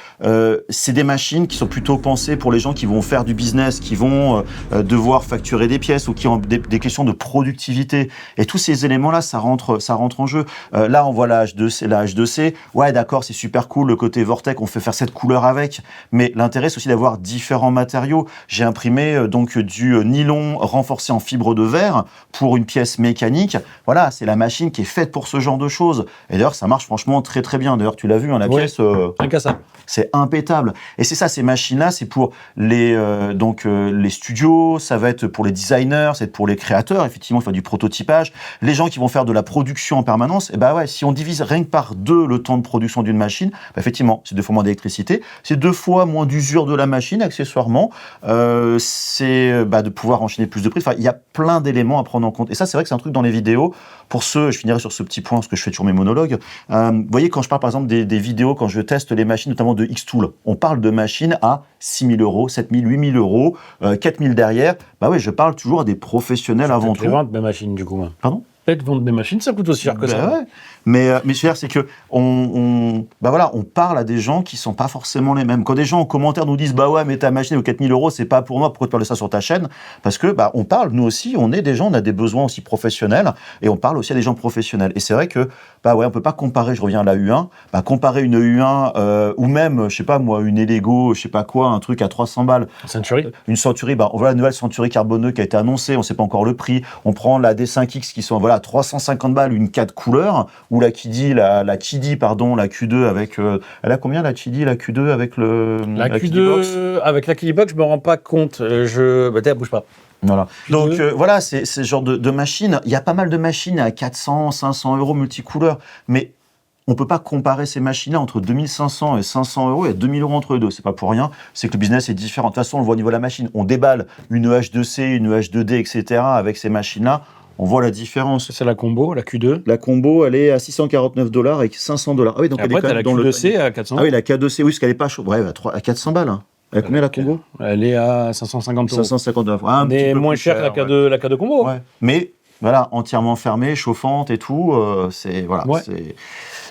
c'est des machines qui sont plutôt pensées pour les gens qui vont faire du business, qui vont devoir facturer des pièces ou qui ont des questions de productivité. Et tous ces éléments-là, ça rentre en jeu. Là, on voit la H2C. Ouais, d'accord, c'est super cool, le côté Vortec, on fait faire cette couleur avec. Mais l'intérêt, c'est aussi d'avoir différents matériaux. J'ai imprimé donc du nylon renforcé en fibre de verre pour une pièce mécanique. Voilà, c'est la machine qui est faite pour ce genre de choses. Et d'ailleurs, ça marche franchement très très bien. D'ailleurs, tu l'as vu, hein, la pièce... incassable. C'est impétable. Et c'est ça, ces machines-là, c'est pour les studios, ça va être pour les designers, c'est pour les créateurs, effectivement, faire du prototypage. Les gens qui vont faire de la production en permanence, et bah ouais, si on divise rien que par 2 le temps de production d'une machine, bah effectivement, c'est 2 fois moins d'électricité, c'est 2 fois moins d'usure de la machine, accessoirement, c'est de pouvoir enchaîner plus de prix. Enfin, il y a plein d'éléments à prendre en compte. Et ça, c'est vrai que c'est un truc dans les vidéos. Pour ceux, je finirai sur ce petit point, parce que je fais toujours mes monologues. Vous voyez, quand je parle par exemple des vidéos, quand je teste les machines, notamment de Xtool, on parle de machines à 6 000 €, 7 000, 8 000 €, 4 000 derrière. Bah oui, je parle toujours à des professionnels avant tout. Je vais vendre mes machines, du coup. Pardon ? Peut-être vendre mes machines, ça coûte aussi cher que ça. Ouais. Mais ce que je veux dire, c'est que on parle à des gens qui sont pas forcément les mêmes. Quand des gens en commentaire nous disent bah ouais, mais ta machine aux 4 000 €, c'est pas pour moi, pourquoi tu parles de ça sur ta chaîne ? Parce que on parle, nous aussi, on est des gens, on a des besoins aussi professionnels et on parle aussi à des gens professionnels. Et c'est vrai que on peut pas comparer, je reviens à la U1, comparer une U1 ou même, je sais pas moi, une Elego, je sais pas quoi, un truc à 300 balles. Century. Une Century, on voit la nouvelle Century carboneux qui a été annoncée, on sait pas encore le prix. On prend la D5X qui sont 350 balles, une 4 couleurs, ou la Kiddy, la Q2 avec... elle a combien la Kiddy, la Q2 avec la Q2 Kiddy Box avec la Kiddy Box, je me rends pas compte. Bouge pas. Voilà. Donc voilà, c'est ce genre de machines. Il y a pas mal de machines à 400, 500 € multicouleurs, mais on peut pas comparer ces machines-là entre 2500 et 500 €. Il y a 2000 € entre les deux. C'est pas pour rien. C'est que le business est différent. De toute façon, on le voit au niveau de la machine. On déballe une H2C, une H2D, etc. avec ces machines-là. On voit la différence. C'est la combo, la Q2. La combo, elle est à 649 $ avec 500 $. Ah oui, donc et après, t'as la Q2C à 400. Ah oui, la K2C, oui, parce qu'elle est pas chaude. Ouais, à 400 balles. Hein. Elle est combien la combo ? Elle est à 550 €. 559. Mais moins cher que la K2 combo. Ouais. Mais Voilà, entièrement fermée, chauffante et tout. Voilà. Ouais.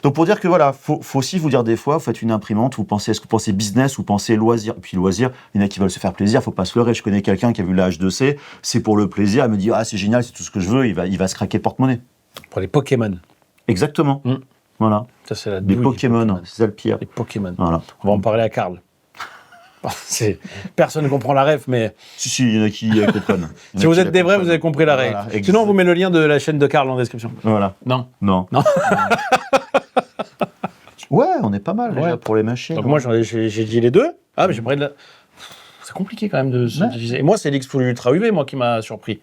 Donc pour dire que voilà, faut aussi vous dire des fois, vous faites une imprimante, est-ce que vous pensez business ou pensez loisir. Et puis loisir, il y en a qui veulent se faire plaisir, faut pas se leurrer. Je connais quelqu'un qui a vu la H2C, c'est pour le plaisir, il me dit c'est génial, c'est tout ce que je veux, il va se craquer porte-monnaie. Pour les Pokémon. Exactement. Voilà. Ça, c'est la Des douille, Pokémon, c'est ça le pire. Les Pokémon. Voilà. On va en parler à Karl. Personne ne comprend la ref, mais Si, il y en a qui comprennent. si vous êtes des vrais, vous avez compris la règle. Voilà, Sinon, on vous met le lien de la chaîne de Karl en description. Voilà. Non. Non. Ouais, on est pas mal déjà Ouais. pour les machines. Donc moi, j'ai dit les deux. Ah, mais j'aimerais C'est compliqué quand même de se diviser. Et moi, c'est l'X-Tool Ultra UV, moi, qui m'a surpris.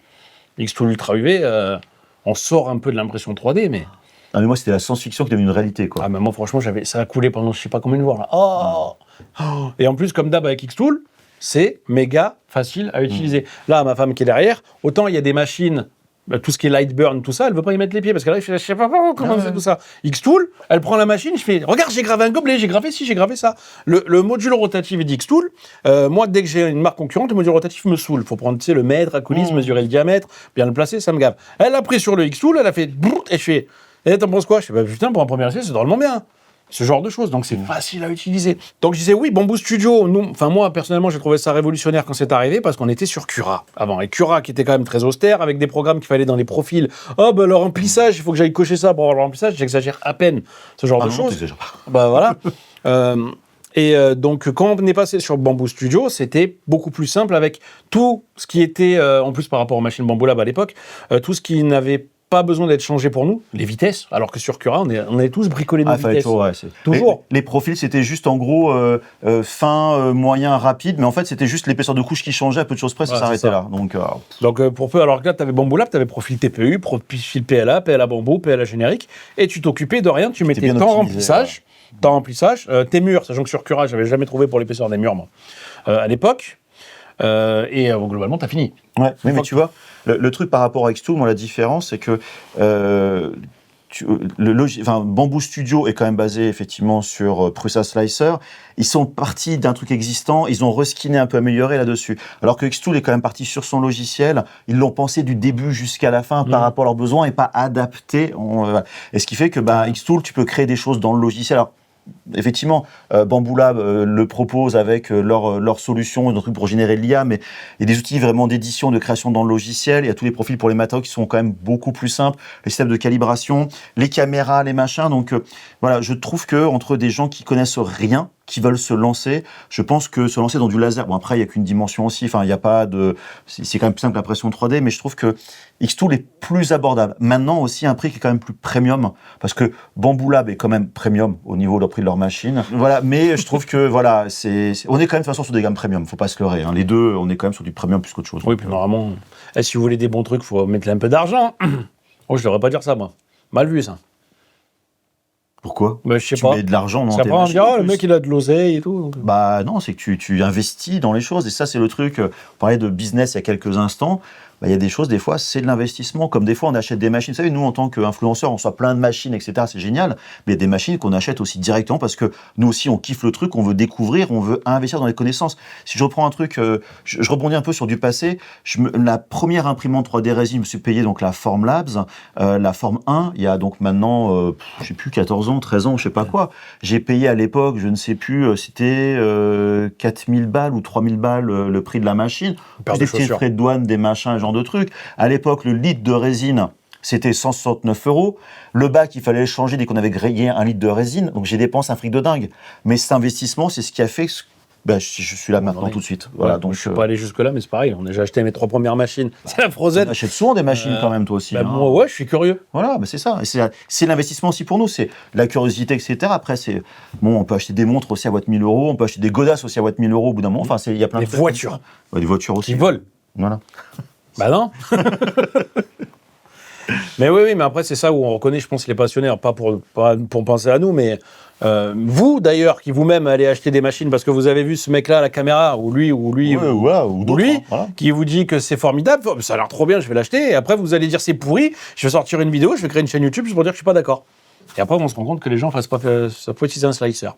L'X-Tool Ultra UV, on sort un peu de l'impression 3D, mais... Ah, mais moi, c'était la science-fiction qui est devenue une réalité, quoi. Ah, mais moi, franchement, ça a coulé pendant je sais pas combien de jours, là. Oh. Et en plus, comme d'hab avec Xtool, c'est méga facile à utiliser. Là, ma femme qui est derrière, autant il y a des machines, tout ce qui est Lightburn, tout ça, elle veut pas y mettre les pieds parce qu'elle je sais pas comment on fait tout ça. Xtool, elle prend la machine, je fais regarde, j'ai gravé un gobelet, j'ai gravé ci, j'ai gravé ça. Le module rotatif d'Xtool, moi, dès que j'ai une marque concurrente, le module rotatif me saoule. Faut prendre, tu sais, le mètre à coulisses, mesurer le diamètre, bien le placer, ça me gave. Elle a pris sur le Xtool, elle a fait et je fais t'en penses quoi? Je fais putain, pour un premier essai, c'est drôlement bien. Ce genre de choses, donc c'est facile à utiliser. Donc je disais oui, Bamboo Studio, moi personnellement j'ai trouvé ça révolutionnaire quand c'est arrivé parce qu'on était sur Cura avant. Et Cura qui était quand même très austère avec des programmes qu'il fallait dans les profils. Oh bah le remplissage, il faut que j'aille cocher ça pour avoir le remplissage, j'exagère à peine ce genre de choses. Bah voilà. Donc quand on est passé sur Bamboo Studio, c'était beaucoup plus simple avec tout ce qui était, en plus par rapport aux machines Bamboo Lab à l'époque, tout ce qui n'avait pas besoin d'être changé pour nous, les vitesses, alors que sur Cura, on est tous bricolés de vitesses. Toujours. Les profils, c'était juste en gros fin, moyen, rapide, mais en fait, c'était juste l'épaisseur de couche qui changeait à peu de choses près, ça s'arrêtait là. Donc pour peu, alors que là, tu avais Bamboo Lab, tu avais profil TPU, profil PLA, PLA Bamboo, PLA générique, et tu t'occupais de rien, tu mettais temps remplissage, tes murs, sachant que sur Cura, j'avais jamais trouvé pour l'épaisseur des murs, moi, à l'époque. Globalement, t'as fini. Ouais, mais tu vois, le truc par rapport à Xtool, moi, la différence, c'est que Bamboo Studio est quand même basé effectivement sur Prusa Slicer. Ils sont partis d'un truc existant, ils ont reskiné un peu amélioré là-dessus. Alors que Xtool est quand même parti sur son logiciel, ils l'ont pensé du début jusqu'à la fin par rapport à leurs besoins et pas adapté. Et ce qui fait que Xtool, tu peux créer des choses dans le logiciel. Alors, effectivement, Bamboo Lab le propose avec leur solution, un truc pour générer l'IA, mais il y a des outils vraiment d'édition, de création dans le logiciel. Il y a tous les profils pour les matériaux qui sont quand même beaucoup plus simples, les systèmes de calibration, les caméras, les machins. Donc voilà, je trouve que entre des gens qui connaissent rien, qui veulent se lancer, je pense que se lancer dans du laser, bon après il n'y a qu'une dimension aussi, enfin il n'y a pas de, c'est quand même plus simple l'impression 3D, mais je trouve que Xtool est plus abordable. Maintenant aussi un prix qui est quand même plus premium, parce que Bamboo Lab est quand même premium au niveau du prix de leur machine. Voilà, mais je trouve que voilà, on est quand même de toute façon sur des gammes premium, faut pas se leurrer. Hein. Les deux, on est quand même sur du premium plus qu'autre chose. Oui, puis normalement, si vous voulez des bons trucs, faut mettre un peu d'argent. Oh, je devrais pas dire ça moi. Mal vu ça. Pourquoi? Je sais tu pas. mets de l'argent dans tes machines. Après, le mec il a de l'oseille et tout. Donc... Bah non, c'est que tu investis dans les choses. Et ça, c'est le truc. On parlait de business il y a quelques instants. Il y a des choses, des fois, c'est de l'investissement. Comme des fois, on achète des machines. Vous savez, nous, en tant qu'influenceurs, on reçoit plein de machines, etc. C'est génial. Mais il y a des machines qu'on achète aussi directement parce que nous aussi, on kiffe le truc, on veut découvrir, on veut investir dans les connaissances. Si je reprends un truc, je rebondis un peu sur du passé. La première imprimante 3D résine, je me suis payé donc la Formlabs, la Form 1, il y a donc maintenant, je sais plus, 14 ans, 13 ans, je sais pas quoi. J'ai payé à l'époque, je ne sais plus, c'était 4000 balles ou 3000 balles le prix de la machine. Des petits frais de douane, des machins, de trucs. À l'époque, le litre de résine, c'était 169 €. Le bac, il fallait le changer dès qu'on avait grillé un litre de résine. Donc, j'ai dépensé un fric de dingue. Mais cet investissement, c'est ce qui a fait que je suis là maintenant tout de suite. Voilà, ouais, donc, je ne suis pas allé jusque-là, mais c'est pareil. On a déjà acheté mes 3 premières machines. C'est la Frozen. On achète souvent des machines quand même, toi aussi. Moi, ouais, je suis curieux. Voilà, c'est ça. C'est l'investissement aussi pour nous. C'est la curiosité, etc. Après, on peut acheter des montres aussi à boîte 1000 €. On peut acheter des godasses aussi à boîte 1000 € au bout d'un moment. Enfin, il y a plein de trucs. Des voitures. Ouais, des voitures aussi. Qui volent. Voilà. Bah non. Mais oui, mais après, c'est ça où on reconnaît, je pense, les passionnés, pas pour penser à nous, mais vous, d'ailleurs, qui vous-même allez acheter des machines parce que vous avez vu ce mec-là à la caméra, ou lui, qui vous dit que c'est formidable, ça a l'air trop bien, je vais l'acheter, et après, vous allez dire c'est pourri, je vais sortir une vidéo, je vais créer une chaîne YouTube juste pour dire que je suis pas d'accord. Et après, on se rend compte que les gens ça faut utiliser un slicer.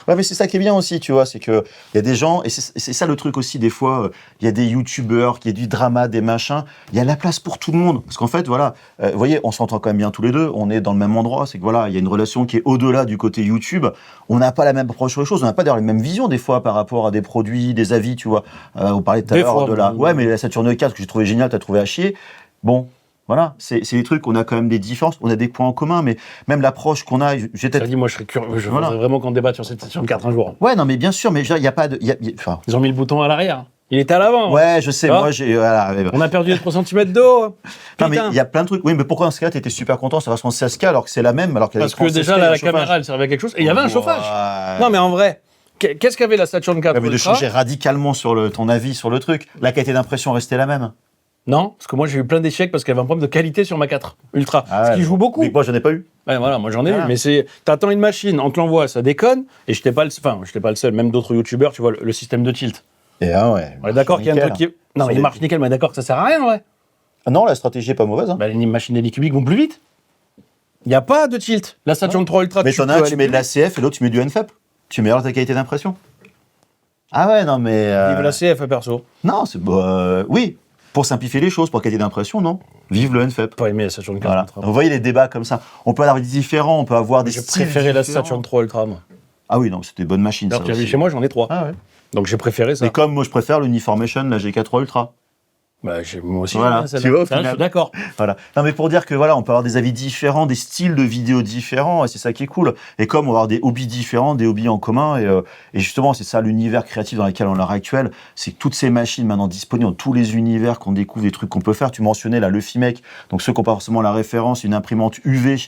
Ouais, mais c'est ça qui est bien aussi, tu vois, c'est que il y a des gens, et c'est ça le truc aussi, des fois, il y a des youtubeurs, qui y a du drama, des machins, il y a la place pour tout le monde. Parce qu'en fait, voilà, vous voyez, on s'entend quand même bien tous les deux, on est dans le même endroit, c'est que voilà, il y a une relation qui est au-delà du côté YouTube, on n'a pas la même approche sur les choses, on n'a pas d'ailleurs les mêmes visions des fois par rapport à des produits, des avis, tu vois. On parlait tout à Des l'heure fois, de la... oui. Ouais, mais la Saturn 4 que j'ai trouvé géniale, t'as trouvé à chier. Bon, voilà, c'est des trucs, on a quand même des différences, on a des points en commun, mais même l'approche qu'on a, j'ai Ça peut-être... dit, moi, je serais curieux. Je Voilà. voudrais vraiment qu'on débatte sur cette session 4 un jour. Ouais, non, mais bien sûr, mais il n'y a pas de... Enfin, Ils ont mis le bouton à l'arrière. Il était à l'avant. ouais, je sais, Ah. moi, j'ai... Voilà, mais... On a perdu les 3 cm d'eau. Non, mais Putain. il y a plein de trucs. Oui, mais pourquoi dans ce cas-là, t'étais super content, ça va son 16K alors que c'est la même, alors qu'il y a Parce que déjà, la caméra, elle servait à quelque chose. Et il y avait un chauffage. Non, mais en vrai, qu'est-ce qu'avait la Saturn 4 Ouais, mais de Ultra changer radicalement sur ton avis sur le truc. La qualité d'impression restait la même. Non, parce que moi, j'ai eu plein d'échecs parce qu'il y avait un problème de qualité sur ma 4 Ultra. Ah ce ouais, qui joue beaucoup. Mais moi, j'en ai pas eu. Ouais, voilà, moi j'en ai Ah. eu, mais c'est. T'attends une machine, on te l'envoie, ça déconne, et j'étais pas le seul, même d'autres youtubeurs, tu vois, le système de tilt. Et ah ouais. On est d'accord qu'il y a un truc qui. Non, Sur mais il des- marche nickel, mais d'accord que ça sert à rien, ouais. Ah non, la stratégie est pas mauvaise. Hein. Bah, les machines d'Anycubic vont plus vite. Il n'y a pas de tilt. La Saturn 3 Ultra, Mais t'en peux as un, aller tu mets de plus la CF et l'autre, tu mets du NFEP. Tu améliores ta qualité d'impression. Ah ouais, non, mais. vite. Vive la CF, perso. Non, c'est. Oui, pour simplifier les choses, pour qualité d'impression, non. Vive le NFEP. Pas aimé la Saturn 4 Voilà. Ultra. Vous voyez les débats comme ça. On peut avoir des différents, on peut avoir des Je styles préférais la différents. Saturn 3 Ultra, moi. Ah oui, non, c'était des bonnes machines. Alors, ça tu as vu aussi. chez moi, j'en ai 3. Ah ouais. Donc j'ai préféré ça. Mais comme moi, je préfère l'Uniformation, la GK3 Ultra. Bah, moi aussi, Voilà, j'aime bien celle-là. tu vois, au Ça, je final. suis d'accord. Voilà. Non, mais pour dire que voilà, on peut avoir des avis différents, des styles de vidéos différents, et c'est ça qui est cool. Et comme on va avoir des hobbies différents, des hobbies en commun, et justement, c'est ça l'univers créatif dans lequel on est à l'heure actuelle, c'est que toutes ces machines maintenant disponibles dans tous les univers qu'on découvre, des trucs qu'on peut faire. Tu mentionnais là le Fimec, donc ceux qui n'ont pas forcément la référence, une imprimante UV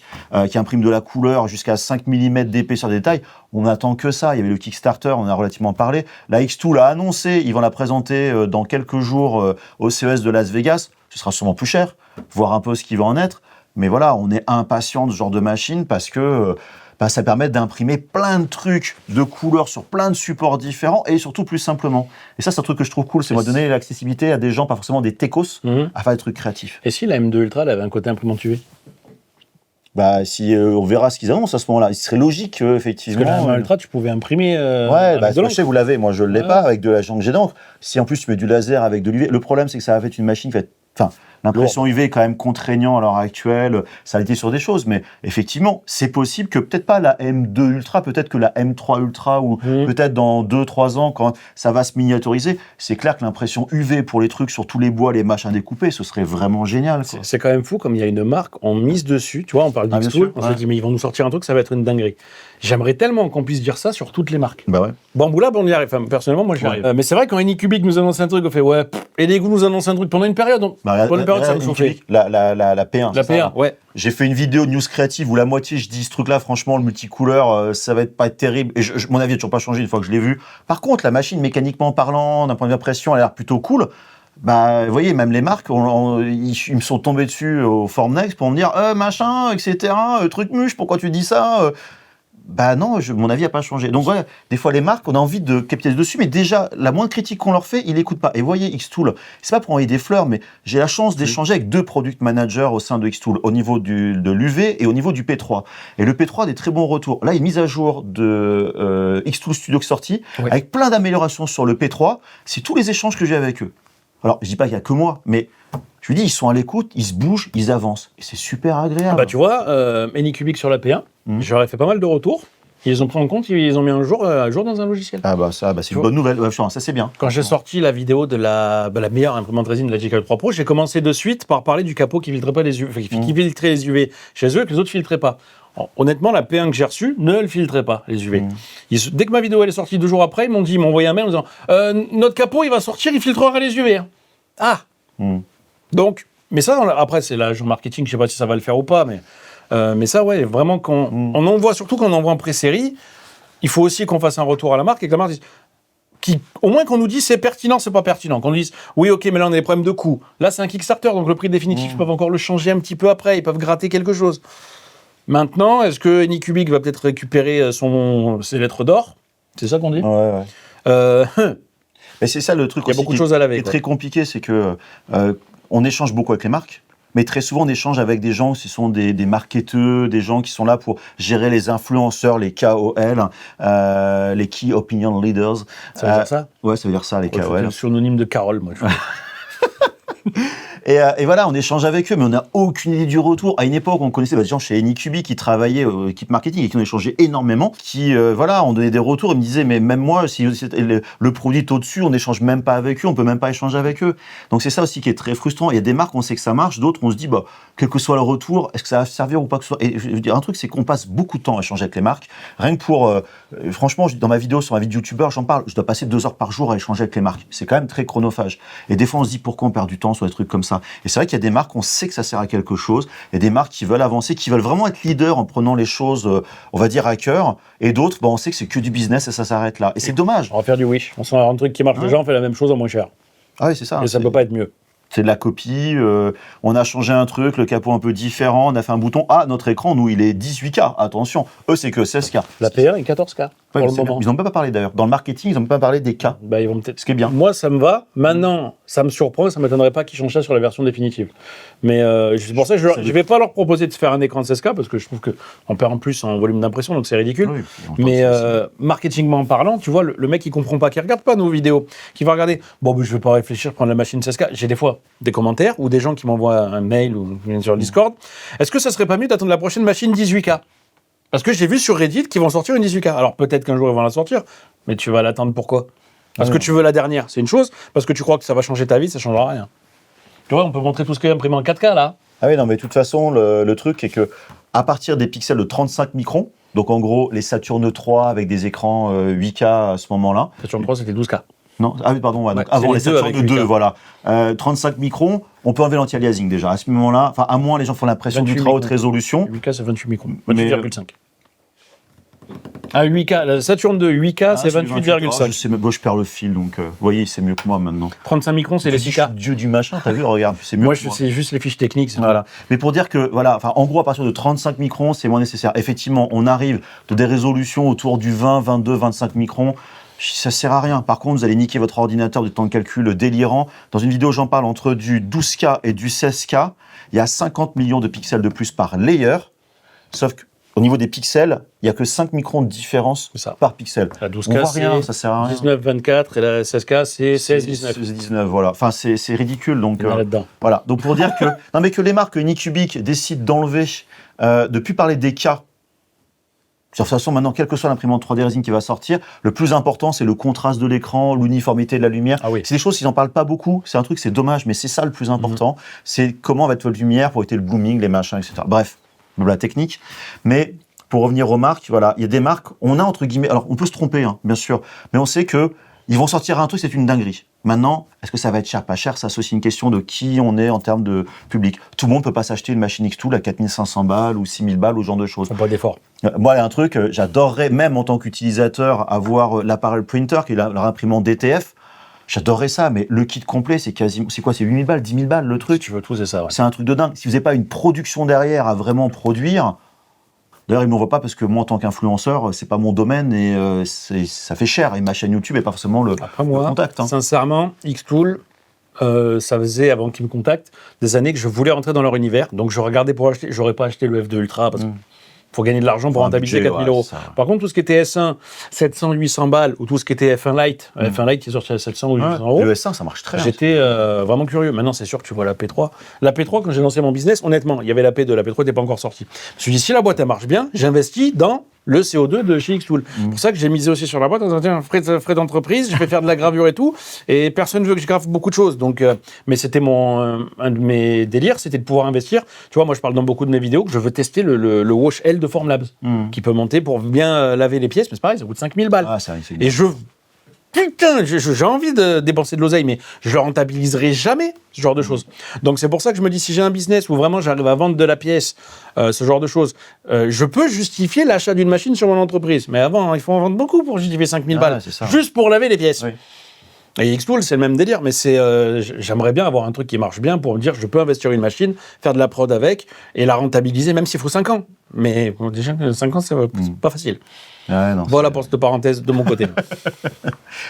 qui imprime de la couleur jusqu'à 5 mm d'épaisseur de détail. On n'attend que ça. Il y avait le Kickstarter, on en a relativement parlé. La X2 l'a annoncé, ils vont la présenter dans quelques jours au CES de Las Vegas. Ce sera sûrement plus cher, voir un peu ce qui va en être. Mais voilà, on est impatient de ce genre de machine parce que ça permet d'imprimer plein de trucs de couleurs sur plein de supports différents et surtout plus simplement. Et ça, c'est un truc que je trouve cool, c'est de donner l'accessibilité à des gens, pas forcément des techos, à faire des trucs créatifs. Et si la M2 Ultra, elle avait un côté imprimante UV? Bah, si on verra ce qu'ils annoncent à ce moment-là, il serait logique, effectivement. Parce que la M1 Ultra, tu pouvais imprimer. Ouais, avec de je sais, vous l'avez, moi je ne l'ai Ouais. pas avec de la jet d'encre. Si en plus tu mets du laser avec de l'UV, le problème c'est que ça va être une machine qui va être. Enfin, l'impression UV est quand même contraignant à l'heure actuelle, ça a été sur des choses, mais effectivement, c'est possible que peut-être pas la M2 Ultra, peut-être que la M3 Ultra, ou peut-être dans 2-3 ans, quand ça va se miniaturiser, c'est clair que l'impression UV pour les trucs sur tous les bois, les machins découpés, ce serait vraiment génial. Quoi. C'est quand même fou, comme il y a une marque, on mise dessus, tu vois, on parle Ah, bien d'X2, sûr, on ouais. se dit, mais ils vont nous sortir un truc, ça va être une dinguerie. J'aimerais tellement qu'on puisse dire ça sur toutes les marques. Bah ouais. Bamboo Lab, on y arrive. Enfin, personnellement, moi, j'y Ouais. arrive. Mais c'est vrai, quand Anycubic nous annonce un truc, on fait, ouais, et Lego nous annonce un truc pendant une période. Pendant une période, ça me chauffait. La P1. La c'est ça, P1, ouais. J'ai fait une vidéo de news créative où la moitié je dis ce truc-là, franchement, le multicouleur, ça va pas être terrible. Et mon avis n'a toujours pas changé une fois que je l'ai vu. Par contre, la machine, mécaniquement parlant, d'un point de vue impression, elle a l'air plutôt cool. Bah, vous voyez, même les marques, ils me sont tombés dessus au Formnext pour me dire, machin, etc., truc muche, pourquoi tu dis ça Bah non, mon avis n'a pas changé. Donc voilà, des fois les marques, on a envie de capitaliser dessus, mais déjà, la moindre critique qu'on leur fait, ils n'écoutent pas. Et voyez, Xtool, c'est pas pour envoyer des fleurs, mais j'ai la chance d'échanger avec 2 product managers au sein de Xtool, au niveau de l'UV et au niveau du P3. Et le P3 a des très bons retours. Là, il y a une mise à jour de Xtool Studio qui est sortie, Oui. avec plein d'améliorations sur le P3. C'est tous les échanges que j'ai avec eux. Alors, je dis pas qu'il y a que moi, mais je lui dis, ils sont à l'écoute, ils se bougent, ils avancent. Et c'est super agréable. Bah, tu vois, Anycubic sur la P1, j'aurais fait pas mal de retours. Ils ont pris en compte, ils ont mis un jour dans un logiciel. Ah bah ça, c'est une bonne nouvelle. Ouais, ça c'est bien. Quand j'ai sorti la vidéo de la meilleure imprimante résine de la GK3 Pro, j'ai commencé de suite par parler du capot qui filtrait pas les UV, qui filtrait les UV chez eux et que les autres filtraient pas. Alors, honnêtement, la P1 que j'ai reçue ne le filtrait pas, les UV. Dès que ma vidéo elle est sortie 2 jours après, ils m'ont envoyé un mail en disant notre capot il va sortir, il filtrera les UV. Ah Donc, mais ça, après, c'est l'agent marketing, je sais pas si ça va le faire ou pas, mais ça, ouais, vraiment, on envoie, surtout quand on envoie en pré-série, il faut aussi qu'on fasse un retour à la marque et que la marque dise, au moins qu'on nous dise c'est pertinent, c'est pas pertinent. Qu'on nous dise, oui, ok, mais là, on a des problèmes de coût. Là, c'est un Kickstarter, donc le prix définitif, ils peuvent encore le changer un petit peu après, ils peuvent gratter quelque chose. Maintenant, est-ce que Anycubic va peut-être récupérer ses lettres d'or? C'est ça qu'on dit? Ouais. Mais c'est ça le truc Il y a aussi beaucoup de choses à laver, qui est quoi. très compliqué, c'est que on échange beaucoup avec les marques. Mais très souvent, on échange avec des gens, ce sont des marketeurs, des gens qui sont là pour gérer les influenceurs, les KOL, les Key Opinion Leaders. Ça veut dire ça? Ouais, ça veut dire ça, les Ouais, KOL. c'est le synonyme de Carole, moi. Et voilà, on échange avec eux, mais on n'a aucune idée du retour. À une époque, on connaissait des gens chez Anycubi qui travaillaient équipe marketing et qui ont échangé énormément, qui ont donné des retours. Ils me disaient, mais même moi, si le produit est au-dessus, on n'échange même pas avec eux, on peut même pas échanger avec eux. Donc c'est ça aussi qui est très frustrant. Il y a des marques, on sait que ça marche, d'autres, on se dit, bah, quel que soit le retour, est-ce que ça va servir ou pas que ce soit. Et je veux dire un truc, c'est qu'on passe beaucoup de temps à échanger avec les marques. Rien que pour, franchement, dans ma vidéo, sur ma vie de youtubeur, j'en parle, je dois passer 2 heures par jour à échanger avec les marques. C'est quand même très chronophage. Et des fois, on se dit, pourquoi on perd du temps sur des trucs comme ça? Et c'est vrai qu'il y a des marques, on sait que ça sert à quelque chose. Il y a des marques qui veulent avancer, qui veulent vraiment être leaders en prenant les choses, on va dire, à cœur. Et d'autres, on sait que c'est que du business et ça s'arrête là. Et c'est dommage. On va faire du Wish. On sent un truc qui marche déjà, on fait la même chose en moins cher. Ah oui, c'est ça. Et ça ne peut pas être mieux. C'est de la copie, on a changé un truc, le capot un peu différent, on a fait un bouton. Ah, notre écran, nous, il est 18K, attention. Eux, c'est que 16K. La PR est 14K. Ouais, pour le moment. ils n'ont même pas parlé d'ailleurs. Dans le marketing, ils n'ont même pas parlé des cas. Bah, ils vont peut-être. Ce qui est bien. Moi, ça me va. Maintenant, ça me surprend et ça ne m'étonnerait pas qu'ils changent ça sur la version définitive. Mais c'est pour ça que je ne vais pas leur proposer de faire un écran de 16K parce que je trouve qu'on perd en plus en volume d'impression, donc c'est ridicule. Oui, mais marketingment parlant, tu vois, le mec qui ne comprend pas, qui ne regarde pas nos vidéos, qui va regarder, bon, je ne vais pas réfléchir, prendre la machine 16K. J'ai des fois des commentaires ou des gens qui m'envoient un mail ou sur le Discord. Est-ce que ça serait pas mieux d'attendre la prochaine machine 18K? Parce que j'ai vu sur Reddit qu'ils vont sortir une 18K. Alors peut-être qu'un jour ils vont la sortir, mais tu vas l'attendre pourquoi? Parce que tu veux la dernière, c'est une chose. Parce que tu crois que ça va changer ta vie, ça ne changera rien. Tu vois, on peut montrer tout ce qu'il y a imprimé en 4K là. Ah oui, non, mais de toute façon, le truc est que à partir des pixels de 35 microns, donc en gros les Saturn 3 avec des écrans 8K à ce moment-là. Saturn 3 c'était 12K. Non, ah oui, pardon, ouais, donc Ouais, avant c'est les les deux Saturn avec 2, 8K. voilà. 35 microns, on peut enlever l'anti-aliasing déjà. À ce moment-là, enfin, à moins les gens font l'impression 28 d'ultra haute microns. résolution. 8K c'est 28 microns. Mais, 28,5. Ah, 8K, la Saturn 2, 8K, c'est 28,5. Je sais, mais bon, je perds le fil, donc vous voyez, c'est mieux que moi maintenant. 35 microns, c'est les Je suis 6K. Dieu du machin, t'as vu, regarde, c'est mieux Moi, que moi. c'est juste les fiches techniques. Voilà. Mais pour dire que, voilà, enfin, en gros, à partir de 35 microns, c'est moins nécessaire. Effectivement, on arrive de des résolutions autour du 20, 22, 25 microns. Ça sert à rien. Par contre, vous allez niquer votre ordinateur du temps de calcul délirant. Dans une vidéo, j'en parle entre du 12K et du 16K. Il y a 50 millions de pixels de plus par layer. Sauf qu'au niveau des pixels, il n'y a que 5 microns de différence par pixel. La On 12K, voit rien, ça sert à rien. 19, 24 et la 16K, c'est 16, 19. 19, voilà. Enfin, c'est ridicule. Donc, Là-dedans. voilà. Donc, pour dire que, non, mais que les marques Anycubic décident d'enlever, de plus parler des cas. De toute façon, maintenant, quelle que soit l'imprimante 3D résine qui va sortir, le plus important, c'est le contraste de l'écran, l'uniformité de la lumière. Ah oui. C'est des choses qu'ils n'en parlent pas beaucoup. C'est un truc, c'est dommage, mais c'est ça le plus important. C'est comment va être votre lumière pour éviter le blooming, les machins, etc. Bref, la technique. Mais pour revenir aux marques, voilà, il y a des marques, on a entre guillemets, alors on peut se tromper, hein, bien sûr, mais on sait que ils vont sortir un truc, c'est une dinguerie. Maintenant, est-ce que ça va être cher, pas cher? Ça, c'est aussi une question de qui on est en termes de public. Tout le monde peut pas s'acheter une machine X-Tool à 4500 balles ou 6000 balles ou ce genre de choses. Faut pas d'effort. Moi, il y a un truc, j'adorerais, même en tant qu'utilisateur, avoir l'appareil printer, qui est leur imprimante DTF. J'adorerais ça, mais le kit complet, c'est quasiment, c'est quoi? C'est 8000 balles, 10 000 balles, le truc. Si tu veux tout, c'est ça, ouais. C'est un truc de dingue. Si vous n'avez pas une production derrière à vraiment produire, d'ailleurs, ils ne m'en voient pas parce que moi, en tant qu'influenceur, c'est pas mon domaine et ça fait cher. Et ma chaîne YouTube n'est pas forcément le contact. Hein. Sincèrement, Xtool, ça faisait, avant qu'ils me contactent, des années que je voulais rentrer dans leur univers. Donc, je regardais pour acheter. J'aurais pas acheté le F2 Ultra parce que faut gagner de l'argent pour rentabiliser 4 000 euros. Ça. Par contre, tout ce qui était S1, 700, 800 balles, ou tout ce qui était F1 Lite, F1 Lite qui est sorti à 700 ou 800 euros, le S1, ça marche très bien. j'étais vraiment curieux. Maintenant, c'est sûr que tu vois la P3. La P3, quand j'ai lancé mon business, honnêtement, il y avait la P2, la P3 n'était pas encore sortie. Je me suis dit, si la boîte, elle marche bien, j'investis dans le CO2 de chez Xtool. C'est pour ça que j'ai misé aussi sur la boîte, en disant, tiens, frais d'entreprise, je vais faire de la gravure et tout, et personne ne veut que je grave beaucoup de choses. Donc, mais c'était un de mes délires, c'était de pouvoir investir. Tu vois, moi, je parle dans beaucoup de mes vidéos que je veux tester le Wash L de Formlabs, qui peut monter pour bien laver les pièces, mais c'est pareil, ça coûte 5000 balles. Ah, c'est Et putain, j'ai envie de dépenser de l'oseille, mais je le rentabiliserai jamais, ce genre de choses. Donc c'est pour ça que je me dis, si j'ai un business où vraiment j'arrive à vendre de la pièce, ce genre de choses, je peux justifier l'achat d'une machine sur mon entreprise. Mais avant, il faut en vendre beaucoup pour justifier 5000 balles, c'est ça. juste pour laver les pièces. Oui. Et Xtool, c'est le même délire, mais j'aimerais bien avoir un truc qui marche bien pour me dire je peux investir une machine, faire de la prod avec et la rentabiliser, même s'il faut 5 ans. Mais bon, déjà, 5 ans, c'est pas facile. Ouais, non, voilà pour cette parenthèse de mon côté.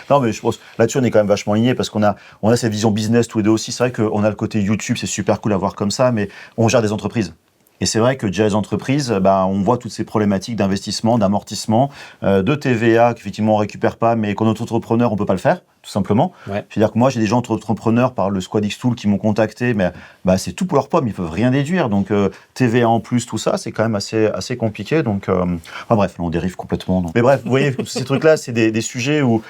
Non, mais je pense là-dessus, on est quand même vachement aligné parce qu'on a cette vision business tous les deux aussi. C'est vrai qu'on a le côté YouTube, c'est super cool à voir comme ça, mais on gère des entreprises. Et c'est vrai que déjà les entreprises, on voit toutes ces problématiques d'investissement, d'amortissement, de TVA qu'effectivement on récupère pas, mais qu'en auto-entrepreneur on peut pas le faire, tout simplement. Ouais. C'est-à-dire que moi j'ai des gens entrepreneurs par le Squad Xtool qui m'ont contacté, mais c'est tout pour leur pomme, ils peuvent rien déduire. Donc TVA en plus, tout ça, c'est quand même assez compliqué. Donc, enfin bref, là, on dérive complètement. Donc. Mais bref, vous voyez, ces trucs-là, c'est des sujets où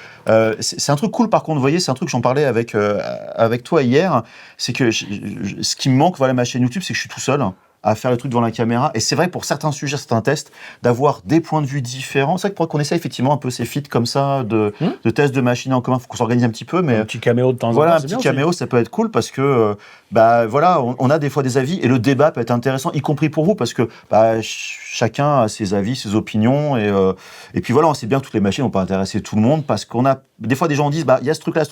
c'est un truc cool. Par contre, vous voyez, c'est un truc que j'en parlais avec toi hier, c'est que ce qui me manque, voilà, ma chaîne YouTube, c'est que je suis tout seul à faire le truc devant la caméra. Et c'est vrai, pour certains sujets, certains tests, d'avoir des points de vue différents. C'est vrai que pour qu'on essaie effectivement un peu ces feats comme ça, de tests de machines en commun, il faut qu'on s'organise un petit peu. Mais un petit caméo de temps en temps. Voilà, un c'est petit bien caméo, aussi. ça peut être cool parce que, voilà, on a des fois des avis et le débat peut être intéressant, y compris pour vous, parce que chacun a ses avis, ses opinions. Et puis voilà, on sait bien que toutes les machines vont pas intéresser tout le monde parce qu'on a, des fois, des gens disent, il y a ce truc-là,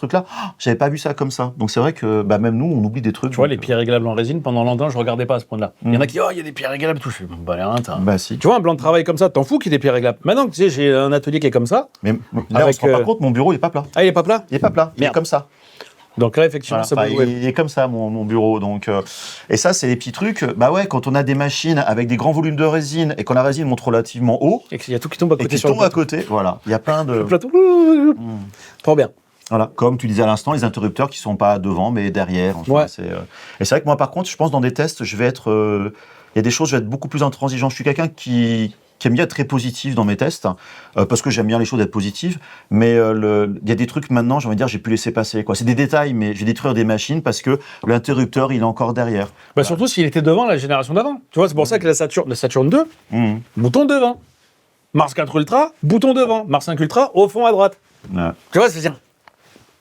j'avais pas vu ça comme ça. Donc c'est vrai que même nous, on oublie des trucs. Tu vois, les pieds réglables en résine, pendant longtemps, je regardais pas à ce point-là. Il y en a qui disent, il y a des pieds réglables, tout. Je fais, si. Tu vois, un plan de travail comme ça, t'en fous qu'il y ait des pieds réglables. Maintenant, tu sais, j'ai un atelier qui est comme ça. Mais là, on se rend pas compte, mon bureau, il est pas plat. Ah, il est pas plat? Il est pas plat, il est Merde. comme ça. Donc là, effectivement, Voilà, ça peut jouer. il est comme ça, mon bureau. Donc, et ça, c'est les petits trucs. Quand on a des machines avec des grands volumes de résine et quand la résine monte relativement haut, Et qu'il y a tout qui tombe à et côté qui sur tombe le à plateau. côté, voilà. Il y a plein de. Le plateau. Trop bien. Voilà, comme tu disais à l'instant, les interrupteurs qui sont pas devant, mais derrière. Enfin, Ouais. Et c'est vrai que moi, par contre, je pense dans des tests, je vais être. Il y a des choses, je vais être beaucoup plus intransigeant. Je suis quelqu'un qui aime bien être très positif dans mes tests, parce que j'aime bien les choses être positives. Mais il y a des trucs maintenant, j'ai envie de dire, j'ai pu laisser passer. C'est des détails, mais je vais détruire des machines parce que l'interrupteur, il est encore derrière. Surtout s'il était devant la génération d'avant. Tu vois, c'est pour ça que la Saturn 2, bouton devant. Mars 4 Ultra, bouton devant. Mars 5 Ultra, au fond à droite. Ouais. Tu vois, c'est bien.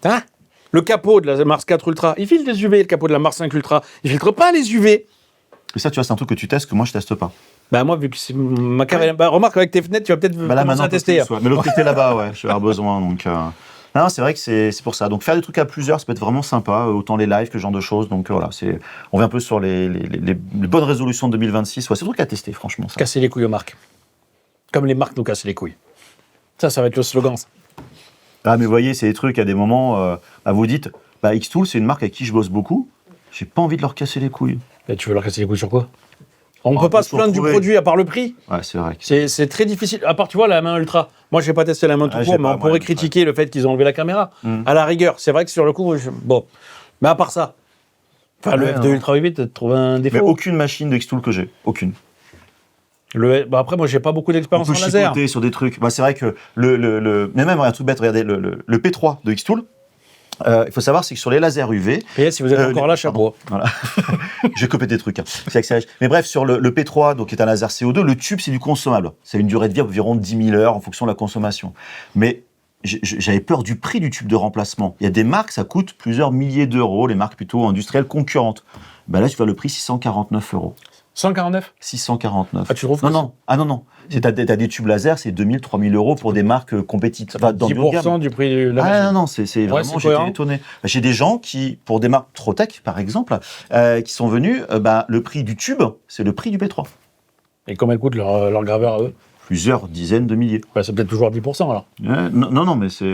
Hein? Le capot de la Mars 4 Ultra, il filtre des UV, le capot de la Mars 5 Ultra. Il filtre pas les UV. Et ça, tu vois, c'est un truc que tu testes que moi, je teste pas. Moi, vu que c'est ma carrière. Remarque, avec tes fenêtres, tu vas peut-être commencer à tester. Plus, ouais. Mais l'autre côté là-bas, ouais, je vais avoir besoin. Donc, non, c'est vrai que c'est pour ça. Donc, faire des trucs à plusieurs, ça peut être vraiment sympa, autant les lives que ce genre de choses. Donc, voilà, on vient un peu sur les bonnes résolutions de 2026. Ouais, c'est un truc à tester, franchement. Ça. Casser les couilles aux marques. Comme les marques nous cassent les couilles. Ça va être le slogan. Ça. Ah, mais vous voyez, c'est des trucs, à des moments, vous dites, Xtool, c'est une marque avec qui je bosse beaucoup. J'ai pas envie de leur casser les couilles. Et tu veux leur casser les couilles sur quoi? On ne peut pas se plaindre du produit à part le prix. Ouais, c'est vrai. C'est très difficile. À part, tu vois, la main ultra. Moi, je n'ai pas testé la main tout court, mais on pourrait critiquer le fait qu'ils ont enlevé la caméra. À la rigueur, c'est vrai que sur le coup, bon. Mais à part ça, le F2 Ultra 8, tu trouves un défaut. Mais aucune machine de Xtool que j'ai. Aucune. Après, moi, j'ai pas beaucoup d'expérience on en peut laser. chipoter sur des trucs. C'est vrai que mais même un truc bête, regardez, le P3 de Xtool, il faut savoir, c'est que sur les lasers UV... Et si vous êtes encore là, chapeau. Voilà. J'ai copié des trucs. Hein. C'est accéléré. Mais bref, sur le P3, donc, qui est un laser CO2, le tube, c'est du consommable. Ça a une durée de vie d'environ 10 000 heures en fonction de la consommation. Mais j'avais peur du prix du tube de remplacement. Il y a des marques, ça coûte plusieurs milliers d'euros, les marques plutôt industrielles concurrentes. Là, tu vois le prix 649 €. 149 649. Ah, tu trouves Non. T'as des tubes laser, c'est 2 000, 3 000 € pour des marques compétitives. Enfin, dans 10% du prix de la machine. Non, c'est vraiment, j'étais étonné. J'ai des gens qui, pour des marques Trotec, par exemple, qui sont venus, le prix du tube, c'est le prix du P3. Et combien coûte leur graveur à eux? Plusieurs dizaines de milliers. C'est peut-être toujours 10% alors. Non, mais c'est...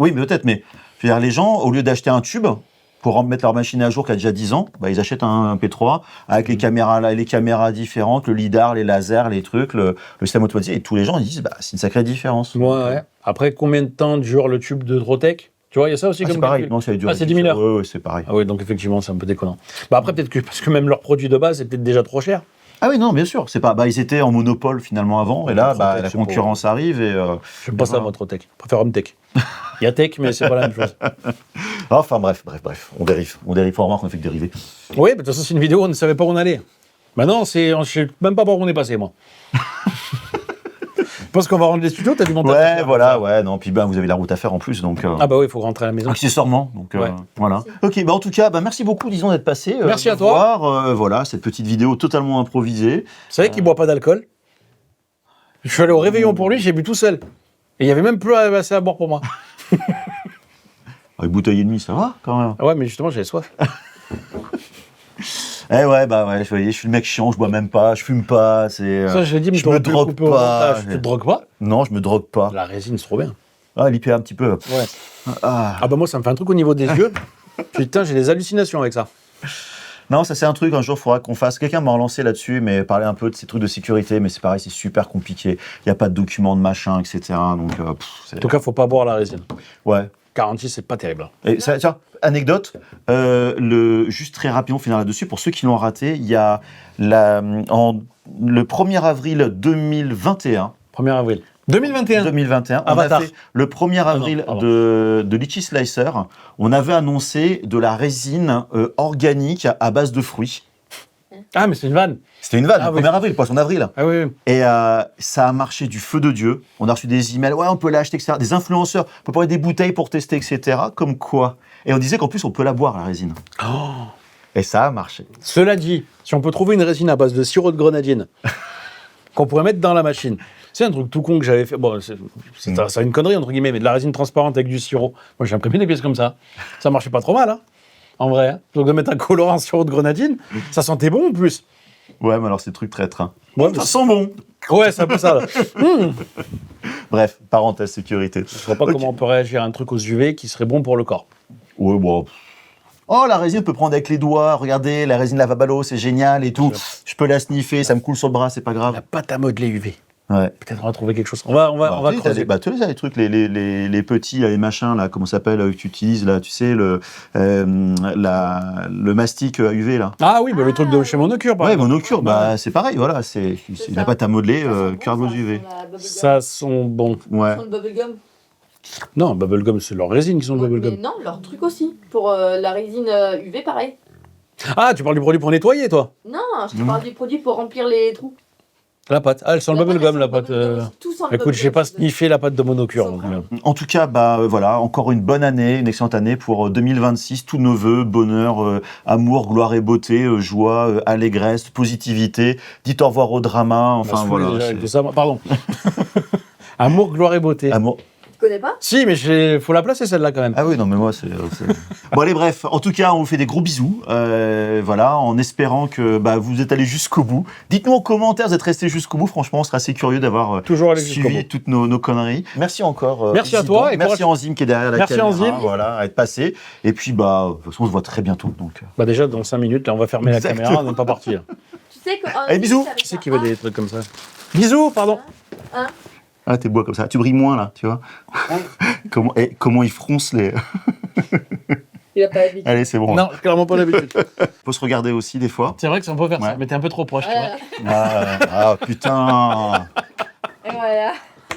Oui, mais peut-être, mais je veux dire, les gens, au lieu d'acheter un tube, pour mettre leur machine à jour qui a déjà 10 ans, ils achètent un P3 avec les caméras différentes, le lidar, les lasers, les trucs, le système automatisé. Et tous les gens ils disent, c'est une sacrée différence. Ouais. Après, combien de temps dure le tube de Trotec? Tu vois, il y a ça aussi comme c'est pareil. calcul. Non, ça a duré. C'est 10 000 heures. Ouais, c'est pareil. Ah oui, donc effectivement, c'est un peu déconnant. Après, peut-être que parce que même leur produit de base, c'est peut-être déjà trop cher. Ah oui, non, bien sûr. C'est pas. Ils étaient en monopole finalement avant, et là, Trotec, la concurrence arrive et. Je ne pas ça, moi, Trotec. Je préfère Homtech. Il y a Tech, mais c'est pas la même chose. Enfin, bref. On dérive. On remarque qu'on fait que dériver. Oui, mais de toute façon, c'est une vidéo, on ne savait pas où on allait. Maintenant, je ne sais même pas par où on est passé, moi. Je pense qu'on va rendre les studios, t'as du montage. Ouais, voilà, ouais, non, puis vous avez la route à faire en plus, donc. Ah oui, il faut rentrer à la maison. Accessoirement, donc voilà. Ok, en tout cas, merci beaucoup, disons, d'être passé. Merci à toi. Voilà, cette petite vidéo totalement improvisée. Vous savez qu'il boit pas d'alcool? Je suis allé au réveillon pour lui, j'ai bu tout seul. Et il y avait même plus assez à boire pour moi. Une bouteille et demie, ça va quand même. Ah ouais, mais justement, j'avais soif. Eh ouais, bah ouais, vous voyez, je suis le mec chiant, je bois même pas, je fume pas, c'est... Ça, je l'ai dit, mais je me drogue pas. Tu te drogues pas? Non, je me drogue pas. La résine, c'est trop bien. Ah, l'IPA un petit peu. Ouais. Ah. Ah bah moi, ça me fait un truc au niveau des yeux. Putain, j'ai des hallucinations avec ça. Non, ça c'est un truc, un jour, il faudra qu'on fasse. Quelqu'un m'a relancé là-dessus, mais parler un peu de ces trucs de sécurité, mais c'est pareil, c'est super compliqué. Il n'y a pas de documents de machin, etc. Donc, En tout cas, faut pas boire la résine. ouais. 46, c'est pas terrible. Et ça, tiens, anecdote, juste très rapidement, finir là-dessus, pour ceux qui l'ont raté, il y a le 1er avril 2021. 1er avril. 2021. 2021, Avatar. on a fait le 1er avril pardon. de Litchi Slicer. On avait annoncé de la résine organique à base de fruits. Ah, mais c'est une vanne. C'était une vanne, Ah le oui. 1er avril, poisson d'avril. Ah oui, oui. Et ça a marché du feu de Dieu. On a reçu des emails, ouais, on peut l'acheter, etc. Des influenceurs, on peut prendre des bouteilles pour tester, etc. Comme quoi. Et on disait qu'en plus, on peut la boire, la résine. Et ça a marché. Cela dit, si on peut trouver une résine à base de sirop de grenadine qu'on pourrait mettre dans la machine, c'est un truc tout con que j'avais fait. Bon, c'est une connerie, entre guillemets, mais de la résine transparente avec du sirop. Moi, j'ai imprimé des pièces comme ça. Ça marchait pas trop mal, hein, en vrai. Hein. Donc, de mettre un colorant sirop de grenadine, ça sentait bon en plus. Ouais, mais alors c'est truc très train. Ouais, Ça sent bon. ouais, c'est un peu ça. Bref, parenthèse sécurité. Je vois pas comment on peut réagir à un truc aux UV qui serait bon pour le corps. Ouais, bon. Oh, la résine, on peut prendre avec les doigts. Regardez, la résine Lavabalo, c'est génial et tout. Je peux la sniffer, ça me coule sur le bras, c'est pas grave. La pâte à modeler UV. Ouais. Peut-être on va trouver quelque chose. On va Tu sais, creuser. tu sais, les trucs, les petits, là, les machins, là, comment ça s'appelle, que tu utilises, là, tu sais, le mastic à UV, là. Ah oui, bah, le truc de chez Monocure, par Ouais, exemple. Monocure, bah, c'est pareil, voilà, c'est la ça. pâte à modeler, Ça sent bon, Curvos ça, UV. sur la bubblegum. Ça sont bons. Ouais. Ça sent le bubblegum. Non, Bubblegum, c'est leur résine qui sont Ouais, Bubblegum. mais non, leur truc aussi. Pour la résine UV, pareil. Ah, tu parles du produit pour nettoyer, toi? Non, je te parle du produit pour remplir les trous. La pâte. Ah, elle sent le La Bubblegum, pâte, la elle pâte. sent le bubblegum aussi. Tout sent le Écoute, j'ai pas bubblegum. sniffé la pâte de Monocure. Sans donc, problème. En tout cas, bah, voilà, encore une bonne année, une excellente année pour 2026. Tous nos vœux, bonheur, amour, gloire et beauté, joie, allégresse, positivité. Dites au revoir au drama, enfin Bah, voilà. déjà, c'est- avec tout ça, pardon. Amour, gloire et beauté. Amour. Tu connais pas? Si, mais faut la placer celle-là quand même. Ah oui, non, mais moi, c'est... Bon, allez, bref. En tout cas, on vous fait des gros bisous. Voilà, en espérant que bah, vous êtes allés jusqu'au bout. Dites-nous en commentaire, vous êtes restés jusqu'au bout. Franchement, on sera assez curieux d'avoir Toujours aller jusqu'au suivi bout. toutes nos conneries. Merci encore. Merci à Isidore. toi et merci courage. Enzyme qui est derrière la Merci, caméra. Enzyme. Voilà, à être passé. Et puis, bah, de toute façon, on se voit très bientôt. Donc, Bah déjà, dans 5 minutes, là, on va fermer la Exactement. caméra, on n'est pas parti. Là. Tu sais que. Allez, bisous. Qui c'est qui veut des trucs comme ça? Bisous, pardon. Ah, t'es beau comme ça. Tu brilles moins, là, tu vois. Comment ils froncent les... Il a pas l'habitude. Allez, c'est bon. Non, clairement pas l'habitude. Faut se regarder aussi, des fois. C'est vrai que ça, on peut faire ça, Ouais. mais t'es un peu trop proche, tu vois. Ah, putain. Et voilà.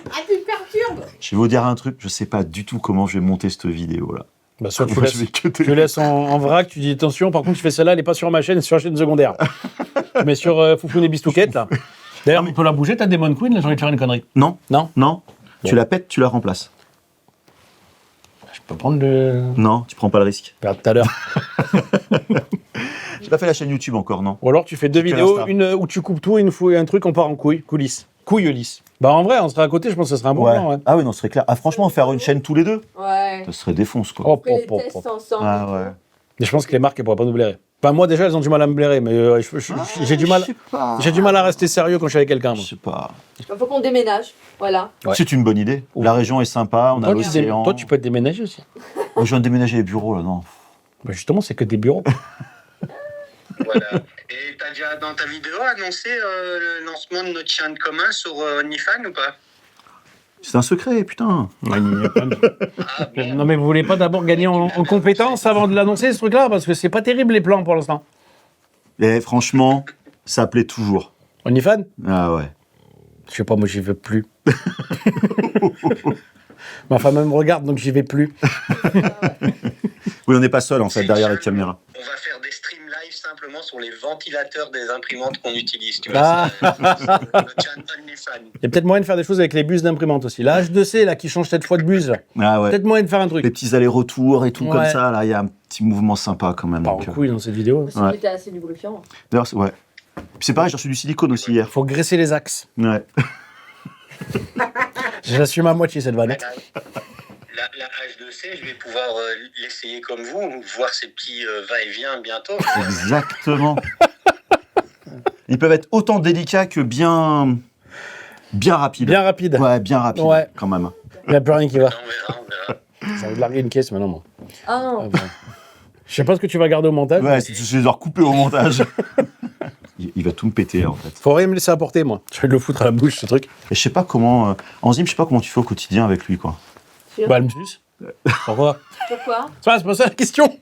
Ah, tu me perturbes. Je vais vous dire un truc. Je sais pas du tout comment je vais monter cette vidéo-là. Bah, soit tu Moi, laisses, je vais cutter. tu laisses en vrac, tu dis attention, par contre, tu fais celle-là, elle n'est pas sur ma chaîne, elle est sur la chaîne secondaire. Mais sur Foufoune et Bistouquette, là. D'ailleurs, on peut la bouger, t'as Demon Queen, là, j'ai envie de faire une connerie. Non, Non? non. Bon. Tu la pètes, tu la remplaces. Je peux prendre le. Non, tu prends pas le risque. Regarde tout à l'heure. J'ai pas fait la chaîne YouTube encore, non. Ou alors tu fais deux Quel vidéos, Insta une où tu coupes tout et un truc, on part en coulisses. Couille lisse. Bah en vrai, on serait à côté, je pense que ce serait un bon plan, ouais. Ah oui, non, ce serait clair. Ah, franchement, faire une chaîne tous les deux, Ouais. ça serait défonce, quoi. Oh, On fait les oh, tests oh, oh. ensemble. Ah ouais. Mais je pense que les marques, elles pourraient pas nous blairer. Enfin, moi déjà, elles ont du mal à me blairer, mais j'ai du mal. Je sais pas. J'ai du mal à rester sérieux quand je suis avec quelqu'un. Je moi. sais pas. Il faut qu'on déménage. Voilà. Ouais. C'est une bonne idée. La région est sympa, on a l'océan. Toi, tu peux te déménager aussi. Moi, je viens de déménager les bureaux, là, non. Bah, justement, c'est que des bureaux. Voilà. Et t'as déjà dans ta vidéo annoncé le lancement de notre chaîne commun sur OnlyFans ou pas? C'est un secret, putain. Ah, bon. Non, mais vous voulez pas d'abord gagner en compétences avant de l'annoncer, ce truc-là? Parce que c'est pas terrible, les plans, pour l'instant. Et franchement, ça plaît toujours. OnlyFans? Ah ouais. Je sais pas, moi, j'y vais plus. Ma femme elle me regarde, donc j'y vais plus. Oui, on n'est pas seul, en fait, derrière la caméra. On va faire des streams live simplement sur les ventilateurs des imprimantes qu'on utilise. Tu Ah. vois, c'est notre chaîne OnlyFans. Il y a peut-être moyen de faire des choses avec les bus d'imprimante aussi. La H2C, là, qui change cette fois de bus. Ah ouais. Peut-être moyen de faire un truc. Les petits allers-retours et tout Ouais. comme ça, là, il y a un petit mouvement sympa quand même. Pas en donc, couille dans cette vidéo. Si Ouais. on était assez lubrifiant. D'ailleurs, ouais. Puis c'est pareil, j'ai reçu du silicone aussi hier. Faut graisser les axes. Ouais. J'assume à moitié cette vanne. La H2 le sais, je vais pouvoir l'essayer comme vous, voir ces petits va-et-vient bientôt. Exactement. Ils peuvent être autant délicats que bien rapides. Bien rapide. Ouais, bien rapides, Ouais. quand même. Il n'y a plus rien qui va. On verra. J'ai envie de larguer une caisse maintenant, moi. Ah non. Ah, bon. Je sais pas ce que tu vas garder au montage. Ouais, je vais devoir couper au montage. Il va tout me péter, en fait. Faudrait me laisser apporter, moi. Je vais le foutre à la bouche, ce truc. Et je sais pas comment... Enzyme, je sais pas comment tu fais au quotidien avec lui, quoi. Bah, elle me suce. Pourquoi? Sur quoi? C'est pas ça la question.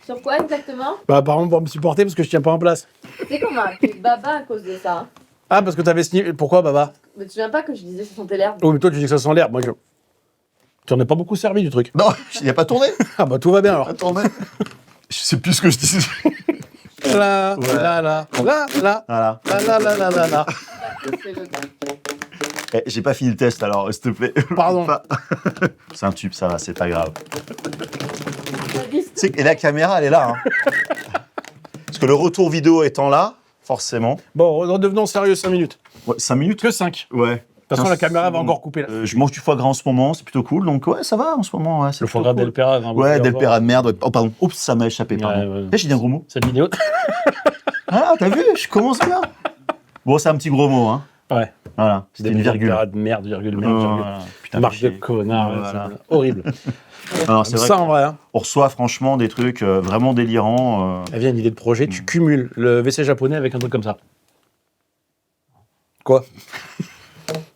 Sur quoi exactement? Bah, par exemple, pour me supporter parce que je tiens pas en place. C'est qu'on m'a appelé Baba à cause de ça. Hein. Ah, parce que t'avais signé. Pourquoi, Baba? Mais tu te souviens pas que je disais que ça sentait l'herbe? Oh, mais toi, tu dis que ça sent l'herbe. Moi, je. Tu en as pas beaucoup servi du truc. Non, il a pas tourné. Ah, bah, tout va bien alors. Tourné. Je sais plus ce que je dis. Là, Ouais. là, là, là, là, Voilà. là, là, là, là, là. C'est le cas. Eh, j'ai pas fini le test, alors, s'il te plaît. Pardon. C'est un tube, ça va, c'est pas grave. T'as dit- Et la caméra, elle est là. Hein. Parce que le retour vidéo étant là, forcément. Bon, redevenons sérieux 5 minutes. Ouais, 5 minutes. Que 5. De Ouais. toute façon, la caméra va secondes. encore couper là. Je mange du foie gras en ce moment, c'est plutôt cool. Donc, ouais, ça va en ce moment. Ouais, c'est Le foie plutôt gras cool. d'Elpera. Ouais, Delpera de merde. Oh, pardon. Oups, ça m'a échappé, pardon. Ouais, ouais. Eh, j'ai dit un gros mot. Cette vidéo. Ah, t'as vu, je commence bien. Bon, c'est un petit gros mot, hein. Ouais. Voilà, c'était une virgule. Delpera de merde, virgule, merde, Oh, virgule. voilà. Putain, Marque de chier. connard. ouais, Voilà. c'est horrible. Alors, c'est vrai Ça, en vrai. Hein. qu'on reçoit franchement des trucs vraiment délirants. Elle vient une idée de projet, tu cumules le WC japonais avec un truc comme ça. Quoi?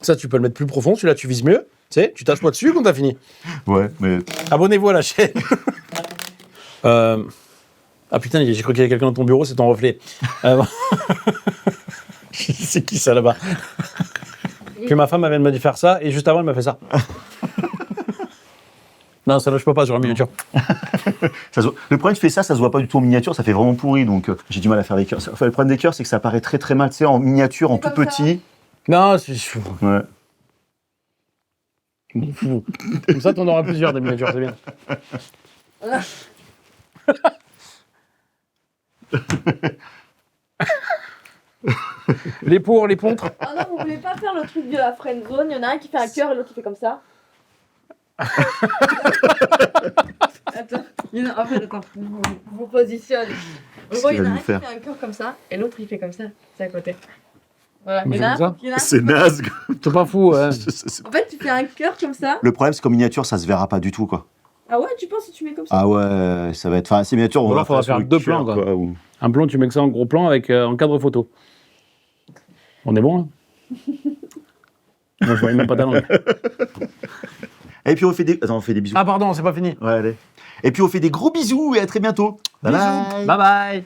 Ça, tu peux le mettre plus profond, celui-là, tu vises mieux. Tu sais, tu t'assois dessus quand t'as fini. Ouais, mais Abonnez-vous à la chaîne. Ah putain, j'ai cru qu'il y avait quelqu'un dans ton bureau, c'est ton reflet. C'est qui ça là-bas? Puis ma femme elle vient de me faire ça, et juste avant, elle m'a fait ça. Non, ça là, je peux pas sur la miniature. ça se voit- le problème, tu fais ça se voit pas du tout en miniature, ça fait vraiment pourri. Donc, j'ai du mal à faire des cœurs. Enfin, le problème des cœurs, c'est que ça paraît très très mal. Tu sais, en miniature, en C'est tout comme ça. petit. Non, c'est Ouais. fou. Comme ça, t'en auras plusieurs des miniatures, c'est bien. Voilà. Les pour, les pontres. Ah non, vous voulez pas faire le truc de la friend zone? Il y en a un qui fait un cœur et l'autre qui fait comme ça. Attends, en fait, attends, vous positionne. En Qu'est-ce gros, il qu'il y en va a un nous qui faire fait un cœur comme ça et l'autre il fait comme ça. C'est à côté. Voilà, Mais il y en a comme un. ça il y en a un- C'est naze. C'est pas fou, ouais. En fait, tu fais un cœur comme ça. Le problème, c'est qu'en miniature, ça se verra pas du tout, quoi. Ah ouais, tu penses si tu mets comme ça? Ah ouais, ça va être. Enfin, ces miniatures, on Ou va alors, faudra sur faire le 2 cœur, plans, quoi. ou- Un plan, tu mets que ça en gros plan avec en cadre photo. On est bon, hein? Moi, je voyais même pas ta langue. Et puis on fait des. Attends, on fait des bisous. Ah, pardon, c'est pas fini. Ouais, allez. Et puis on fait des gros bisous et à très bientôt. Bye bye. Bye bye.